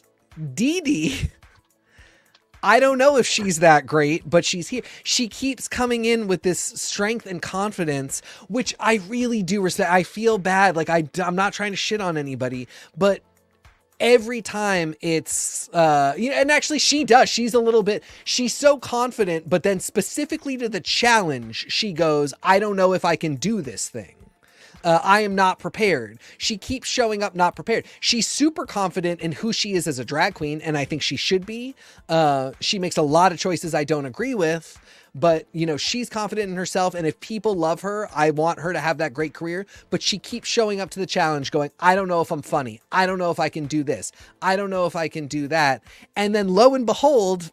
Dee Dee, I don't know if she's that great, but she's here. She keeps coming in with this strength and confidence, which I really do respect. I feel bad. Like I'm not trying to shit on anybody, but every time it's, and actually she does, she's so confident, but then specifically to the challenge, she goes, I don't know if I can do this thing. I am not prepared. She keeps showing up not prepared. She's super confident in who she is as a drag queen, and I think she should be. She makes a lot of choices I don't agree with, but, she's confident in herself, and if people love her, I want her to have that great career, but she keeps showing up to the challenge going, I don't know if I'm funny. I don't know if I can do this. I don't know if I can do that. And then lo and behold,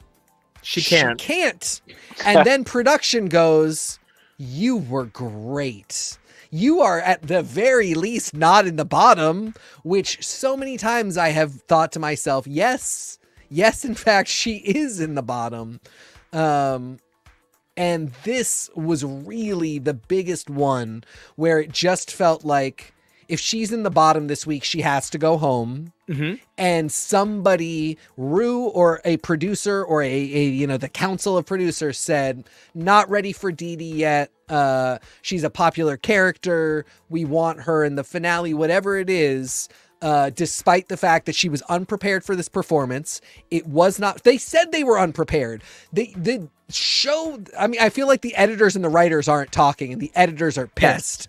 she can't. And then production goes, you were great. You are at the very least not in the bottom, which so many times I have thought to myself, yes, in fact, she is in the bottom. And this was really the biggest one where it just felt like if she's in the bottom this week, she has to go home. Mm-hmm. And somebody, Rue or a producer or the council of producers said, not ready for Dee Dee yet. She's a popular character. We want her in the finale, whatever it is. Despite the fact that she was unprepared for this performance, it was not, they said they were unprepared. The show, I mean, I feel like the editors and the writers aren't talking and the editors are pissed,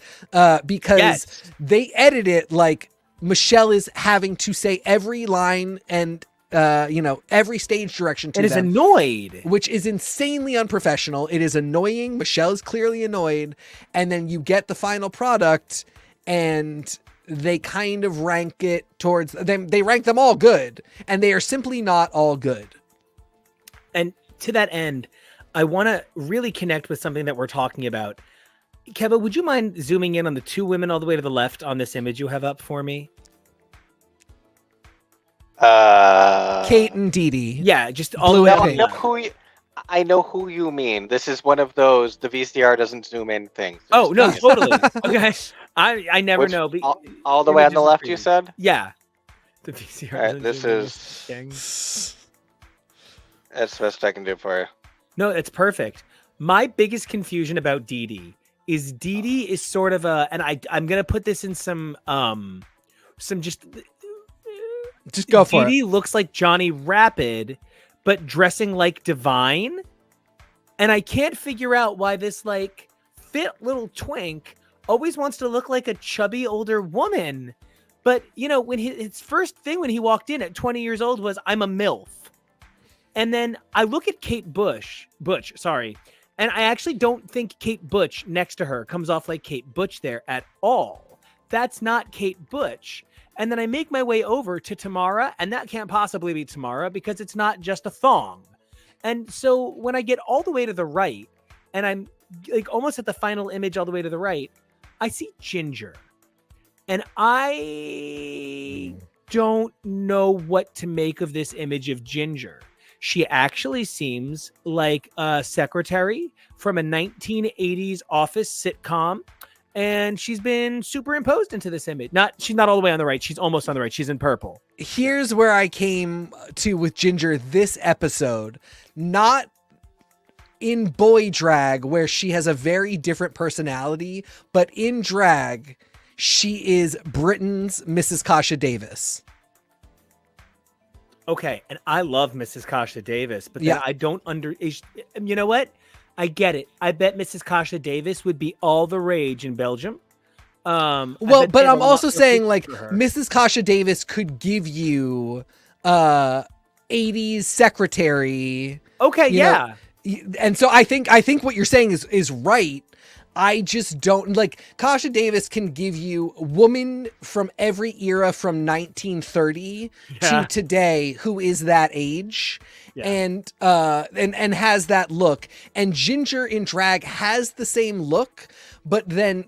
because they edit it like Michelle is having to say every line and, every stage direction to them. It is annoyed. Which is insanely unprofessional. It is annoying. Michelle is clearly annoyed. And then you get the final product and they kind of rank it towards them. They rank them all good, and they are simply not all good. And to that end, I want to really connect with something that we're talking about. Keva, would you mind zooming in on the two women all the way to the left on this image you have up for me? Kate and Dee Dee. Yeah, just all the way up. I know who you mean. This is one of those, the VCR doesn't zoom in things. Oh, no, totally. Okay. I never know. All the way on the left, you said? Yeah. The VCR. All right, this is... That's the best I can do for you. No, it's perfect. My biggest confusion about Dee Dee is sort of a... And I'm going to put this in some just go for it. Dee Dee looks like Johnny Rapid, but dressing like Divine. And I can't figure out why this fit little twink always wants to look like a chubby older woman. But, when his first thing when he walked in at 20 years old was, I'm a MILF. And then I look at Kate Butch, and I actually don't think Kate Butch next to her comes off like Kate Butch there at all. That's not Kate Butch. And then I make my way over to Tamara, and that can't possibly be Tamara because it's not just a thong. And so when I get all the way to the right, and I'm almost at the final image all the way to the right, I see Ginger. And I don't know what to make of this image of Ginger. She actually seems like a secretary from a 1980s office sitcom. And she's been superimposed into this image. She's not all the way on the right. She's almost on the right. She's in purple. Here's where I came to with Ginger this episode. Not in boy drag, where she has a very different personality, but in drag, she is Britain's Mrs. Kasha Davis. Okay, and I love Mrs. Kasha Davis, but then Yeah. I don't you know what? I get it. I bet Mrs. Kasha Davis would be all the rage in Belgium. I Well, bet they but have a I'm lot also more saying patience like for her. Mrs. Kasha Davis could give you uh 80s secretary, Okay, you know, yeah. and so I think what you're saying is right. I just don't like Kasha Davis can give you a woman from every era from 1930 to Yeah. today who is that age. Yeah. And has that look, and Ginger in drag has the same look, but then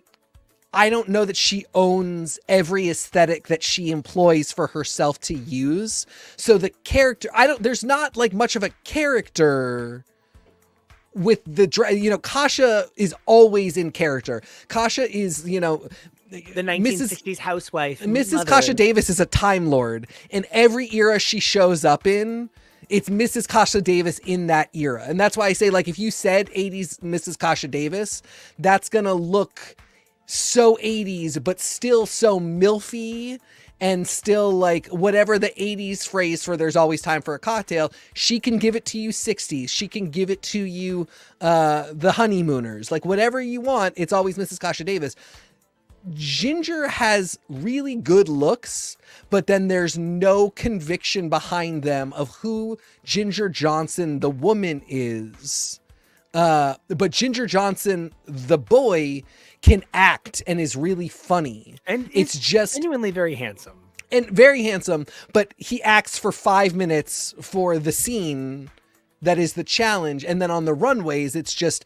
I don't know that she owns every aesthetic that she employs for herself to use. So the character, there's not like much of a character with the Kasha is always in character. Kasha is, The 1960s housewife. Mrs. Mother. Kasha Davis is a Time Lord. In every era she shows up in, it's Mrs. Kasha Davis in that era. And that's why I say, like, if you said 80s Mrs. Kasha Davis, that's going to look so 80s, but still so milfy and still like whatever the 80s phrase for there's always time for a cocktail, she can give it to you 60s. She can give it to you the honeymooners. Like whatever you want, it's always Mrs. Kasha Davis. Ginger has really good looks, but then there's no conviction behind them of who Ginger Johnson, the woman, is. But Ginger Johnson, the boy, can act and is really funny. And it's just genuinely very handsome. And very handsome, but he acts for 5 minutes for the scene that is the challenge. And then on the runways, it's just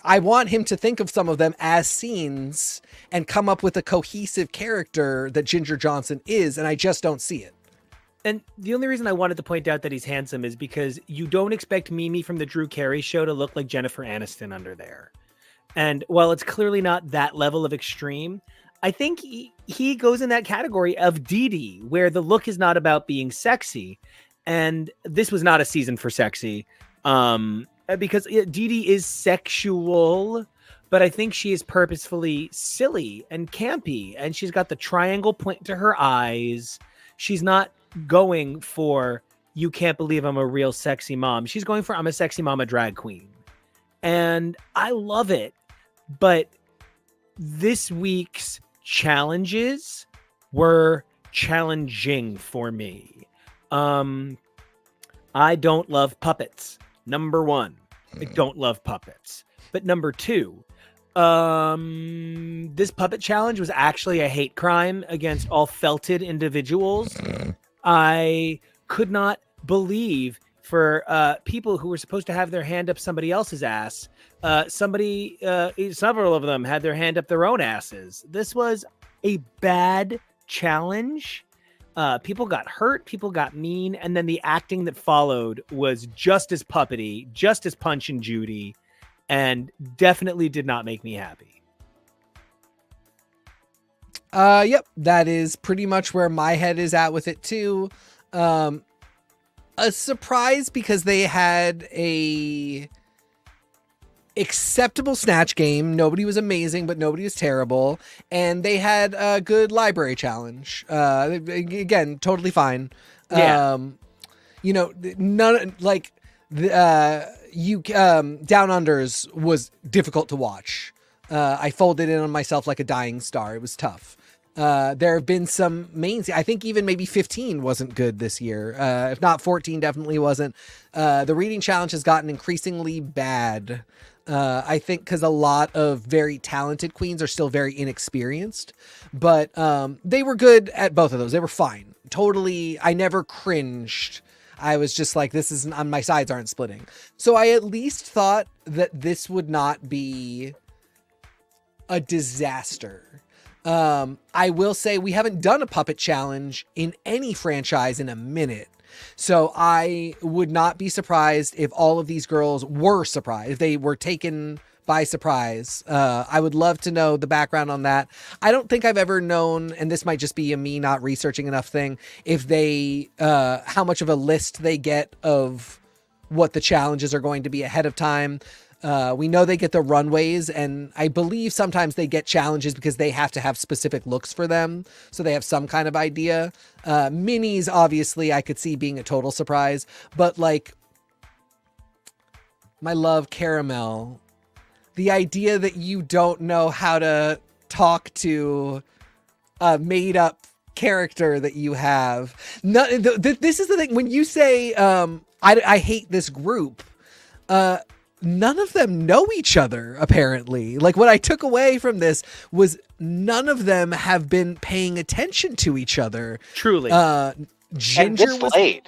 I want him to think of some of them as scenes and come up with a cohesive character that Ginger Johnson is. And I just don't see it. And the only reason I wanted to point out that he's handsome is because you don't expect Mimi from the Drew Carey show to look like Jennifer Aniston under there. And while it's clearly not that level of extreme, I think he goes in that category of Dee Dee, where the look is not about being sexy. And this was not a season for sexy, because Dee Dee is sexual, but I think she is purposefully silly and campy. And she's got the triangle point to her eyes. She's not going for, you can't believe I'm a real sexy mom. She's going for, I'm a sexy mama drag queen. And I love it. But this week's challenges were challenging for me. I don't love puppets. Number one, I don't love puppets. But number two, this puppet challenge was actually a hate crime against all felted individuals. I could not believe for people who were supposed to have their hand up somebody else's ass, several of them had their hand up their own asses. This was a bad challenge. People got hurt, people got mean, and then the acting that followed was just as puppety, just as Punch and Judy, and definitely did not make me happy. Yep, that is pretty much where my head is at with it too. A surprise because they had a acceptable snatch game. Nobody was amazing, but nobody was terrible. And they had a good library challenge. Again, totally fine. Yeah. None like the Down Unders was difficult to watch. I folded in on myself like a dying star. It was tough. There have been some mains. I think even maybe 15 wasn't good this year. If not 14, definitely wasn't. The reading challenge has gotten increasingly bad. I think because a lot of very talented queens are still very inexperienced, but they were good at both of those. They were fine. Totally. I never cringed. I was just like, this isn't on, my sides aren't splitting. So I at least thought that this would not be a disaster. I will say we haven't done a puppet challenge in any franchise in a minute. So I would not be surprised if all of these girls were surprised, if they were taken by surprise. I would love to know the background on that. I don't think I've ever known, and this might just be a me not researching enough thing, if they, how much of a list they get of what the challenges are going to be ahead of time. We know they get the runways, and I believe sometimes they get challenges because they have to have specific looks for them, so they have some kind of idea. Minis, obviously, I could see being a total surprise, but like, my love, Caramel, the idea that you don't know how to talk to a made-up character that you have. No, this is the thing. When you say, I hate this group, none of them know each other, apparently. Like, what I took away from this was none of them have been paying attention to each other. Truly. Ginger was late.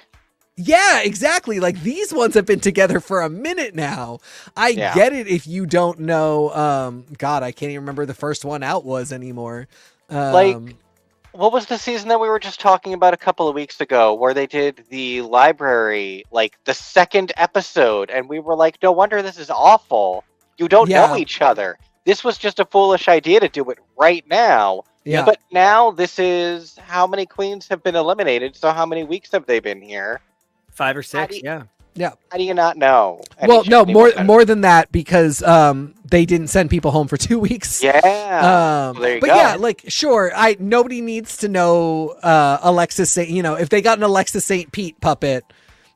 Yeah, exactly. Like, these ones have been together for a minute now. I get it if you don't know. God, I can't even remember the first one out was anymore. What was the season that we were just talking about a couple of weeks ago where they did the library, like the second episode, and we were like, no wonder this is awful. You don't know each other. This was just a foolish idea to do it right now. Yeah. But now this is how many queens have been eliminated, so how many weeks have they been here? 5 or 6, yeah. Yeah. How do you not know? Well, no, more than that, because they didn't send people home for 2 weeks. Yeah. There you but go. yeah, like, sure, nobody needs to know Alexis St. if they got an Alexis St. Pete puppet,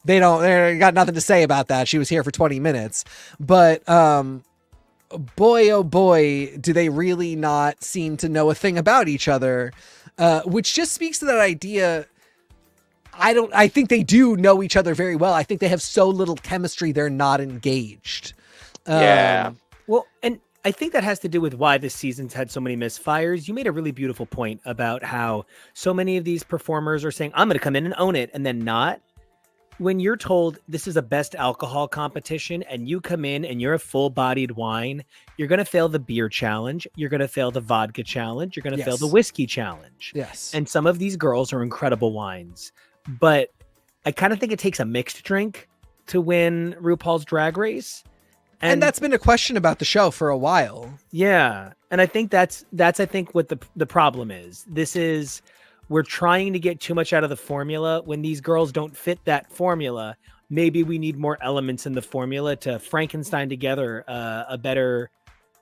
they got nothing to say about that. She was here for 20 minutes. But boy, oh boy, do they really not seem to know a thing about each other, which just speaks to that idea. I think they do know each other very well. I think they have so little chemistry, they're not engaged. Yeah. Well, and I think that has to do with why this season's had so many misfires. You made a really beautiful point about how so many of these performers are saying, I'm going to come in and own it, and then not. When you're told this is a best alcohol competition and you come in and you're a full-bodied wine, you're going to fail the beer challenge. You're going to fail the vodka challenge. You're going to fail the whiskey challenge. Yes. And some of these girls are incredible wines. But I kind of think it takes a mixed drink to win RuPaul's Drag Race. And that's been a question about the show for a while. Yeah. And I think that's I think what the problem is. We're trying to get too much out of the formula. When these girls don't fit that formula, maybe we need more elements in the formula to Frankenstein together a better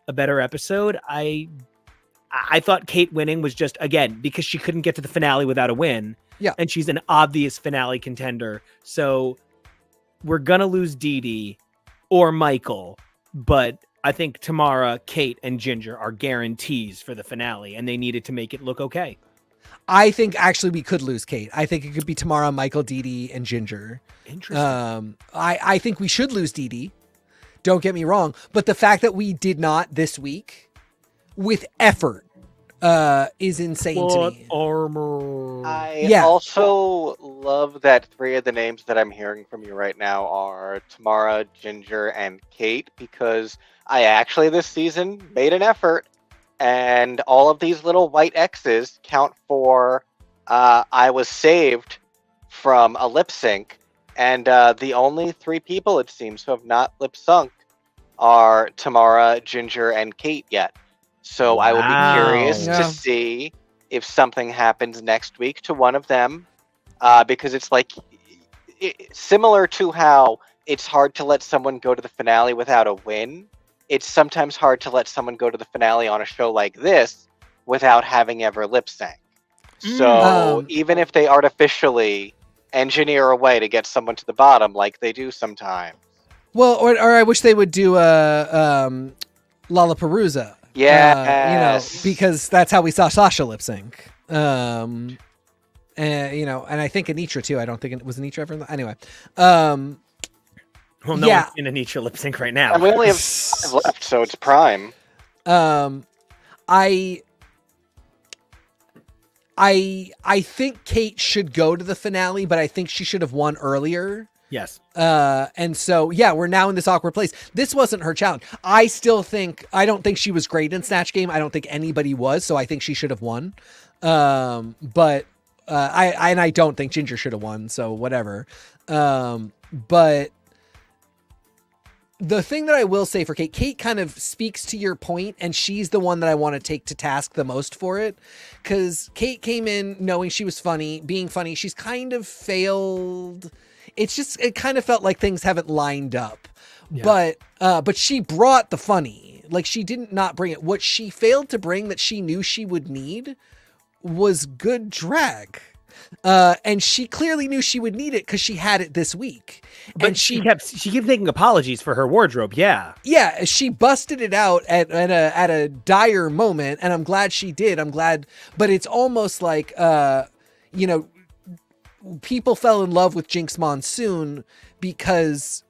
episode. I thought Kate winning was just, again, because she couldn't get to the finale without a win. Yeah. And she's an obvious finale contender. So we're going to lose Dee Dee or Michael. But I think Tamara, Kate, and Ginger are guarantees for the finale. And they needed to make it look okay. I think actually we could lose Kate. I think it could be Tamara, Michael, Dee Dee, and Ginger. Interesting. I think we should lose Dee Dee. Don't get me wrong. But the fact that we did not this week with effort is insane to me. Armor. I also love that 3 of the names that I'm hearing from you right now are Tamara, Ginger, and Kate, because I actually this season made an effort, and all of these little white X's count for I was saved from a lip sync, and the only 3 people, it seems, who have not lip synced are Tamara, Ginger, and Kate yet. So I will be curious to see if something happens next week to one of them, because it's like similar to how it's hard to let someone go to the finale without a win. It's sometimes hard to let someone go to the finale on a show like this without having ever lip sync. So even if they artificially engineer a way to get someone to the bottom, like they do sometimes. Well, or I wish they would do Lollapalooza. Yeah, because that's how we saw Sasha lip sync. And and I think Anitra too. I don't think it was Anitra ever. Anyway, well, no one's in Anitra lip sync right now. And we only have 5 left, so it's prime. I think Kate should go to the finale, but I think she should have won earlier. Yes. And so, we're now in this awkward place. This wasn't her challenge. I don't think she was great in Snatch Game. I don't think anybody was. So I think she should have won. But I don't think Ginger should have won. So whatever. But the thing that I will say for Kate kind of speaks to your point, and she's the one that I want to take to task the most for it. Cause Kate came in knowing she was funny, being funny. She's kind of failed. It kind of felt like things haven't lined up. But she brought the funny. Like, she didn't not bring it. What she failed to bring that she knew she would need was good drag. And she clearly knew she would need it because she had it this week. But and she kept making apologies for her wardrobe. Yeah, she busted it out at a dire moment, and I'm glad she did. I'm glad, but it's almost like people fell in love with Jinx Monsoon because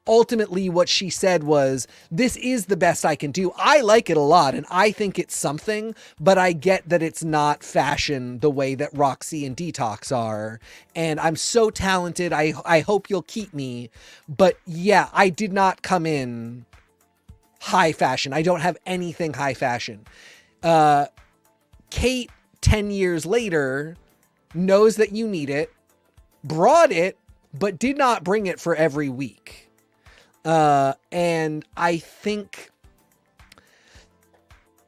ultimately what she said was, this is the best I can do. I like it a lot and I think it's something, but I get that it's not fashion the way that Roxy and Detox are. And I'm so talented. I hope you'll keep me. But yeah, I did not come in high fashion. I don't have anything high fashion. Kate, 10 years later, knows that you need it, brought it, but did not bring it for every week. And I think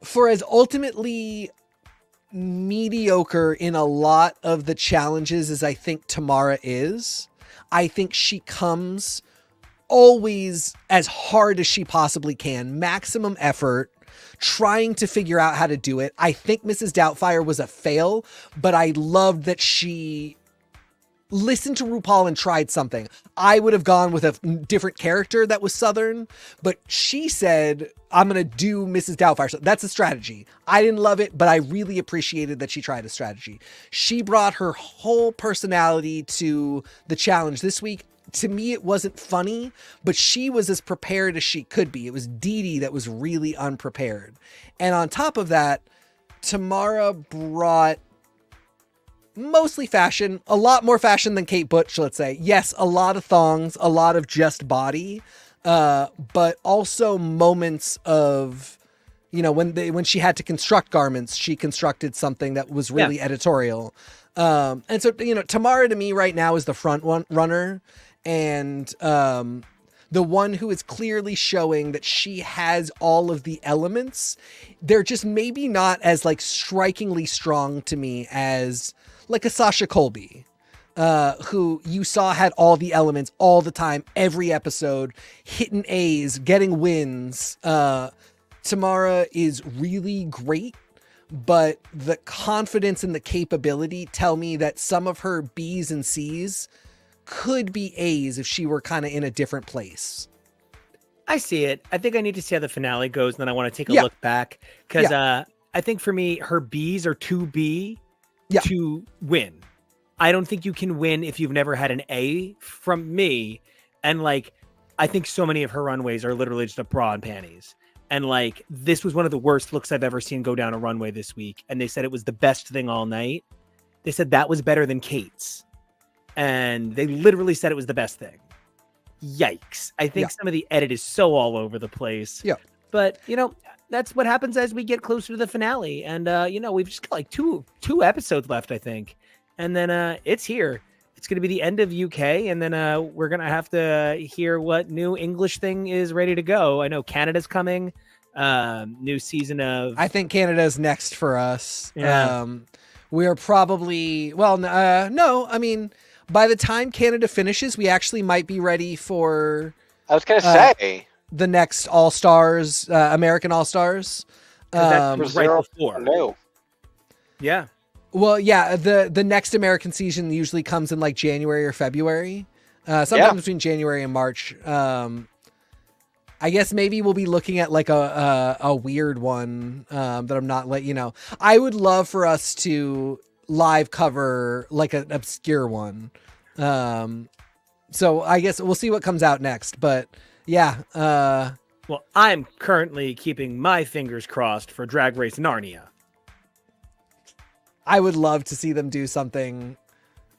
for as ultimately mediocre in a lot of the challenges as I think Tamara is, I think she comes always as hard as she possibly can, maximum effort, trying to figure out how to do it. I think Mrs. Doubtfire was a fail, but I loved that she listened to RuPaul and tried something. I would have gone with a different character that was Southern, but she said, I'm going to do Mrs. Doubtfire. So that's a strategy. I didn't love it, but I really appreciated that she tried a strategy. She brought her whole personality to the challenge this week. To me, it wasn't funny, but she was as prepared as she could be. It was Dee Dee that was really unprepared. And on top of that, Tamara brought mostly fashion, a lot more fashion than Kate Butch, let's say. Yes, a lot of thongs, a lot of just body, but also moments of, when she had to construct garments, she constructed something that was really editorial. And so, Tamara to me right now is the front runner, and the one who is clearly showing that she has all of the elements. They're just maybe not as strikingly strong to me as like a Sasha Colby, who you saw had all the elements all the time, every episode, hitting A's, getting wins. Tamara is really great, but the confidence and the capability tell me that some of her B's and C's could be A's if she were kind of in a different place. I see it. I think I need to see how the finale goes, and then I want to take a look back, because I think for me, her B's are too B to win. I don't think you can win if you've never had an A from me. And I think so many of her runways are literally just a bra and panties. And this was one of the worst looks I've ever seen go down a runway this week. And they said it was the best thing all night. They said that was better than Kate's. And they literally said it was the best thing. Yikes. I think some of the edit is so all over the place. Yeah. But, that's what happens as we get closer to the finale. And, we've just got two episodes left, I think. And then it's here. It's going to be the end of UK. And then we're going to have to hear what new English thing is ready to go. I know Canada's coming. New season of... I think Canada's next for us. Yeah. We are probably... Well, no. I mean, by the time Canada finishes, we actually might be ready for... I was going to say... the next All-Stars, American All-Stars. That was right before. No. Yeah. Well, yeah, the next American season usually comes in January or February. Sometimes between January and March. I guess maybe we'll be looking at a weird one that I'm not I would love for us to live cover an obscure one. So I guess we'll see what comes out next, but yeah. Well, I'm currently keeping my fingers crossed for Drag Race Narnia. I would love to see them do something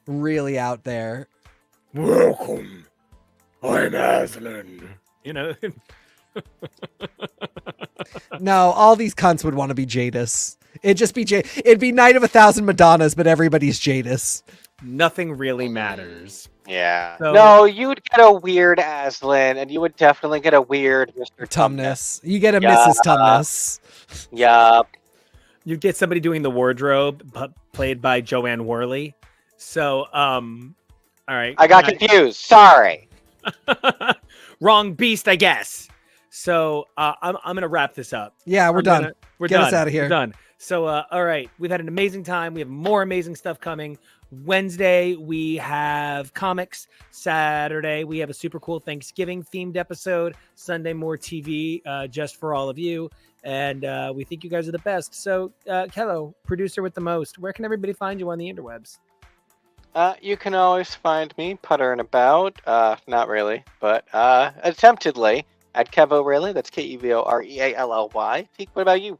really out there. Welcome. I'm Aslan. No, all these cunts would want to be Jadis. It'd be Night of 1,000 Madonnas, but everybody's Jadis. Nothing really matters. Yeah. So, no, you would get a weird Aslan, and you would definitely get a weird Mr. Tumnus. You get a Mrs. Tumnus. Yup. You get somebody doing the wardrobe, played by Joanne Worley. So, all right. I got confused. Sorry. wrong beast, I guess. So I'm gonna wrap this up. Yeah, we're done. Get us out of here. We're done. So all right, we've had an amazing time. We have more amazing stuff coming. Wednesday we have comics. Saturday we have a super cool Thanksgiving themed episode. Sunday more TV just for all of you. And we think you guys are the best. So Kello, producer with the most, where can everybody find you on the interwebs? You can always find me puttering about. Not really, but attemptedly at Kevo Really. That's KEVOREALLY. Teak, what about you?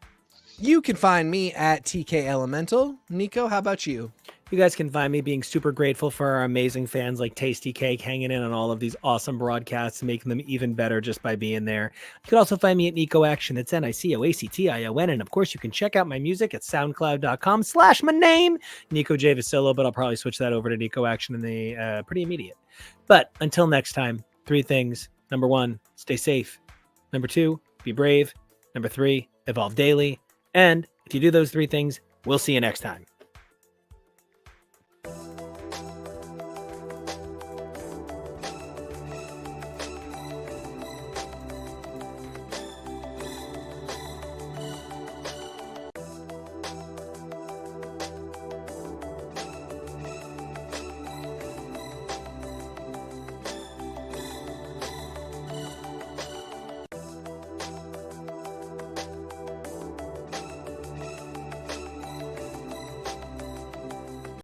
You can find me at TK Elemental. Nico, how about you? You guys can find me being super grateful for our amazing fans like Tasty Cake hanging in on all of these awesome broadcasts, making them even better just by being there. You can also find me at Nico Action. It's NICOACTION. And of course, you can check out my music at soundcloud.com/my name, Nico J. Vasillo, but I'll probably switch that over to Nico Action in the pretty immediate. But until next time, 3 things. Number 1, stay safe. Number 2, be brave. Number 3, evolve daily. And if you do those 3 things, we'll see you next time.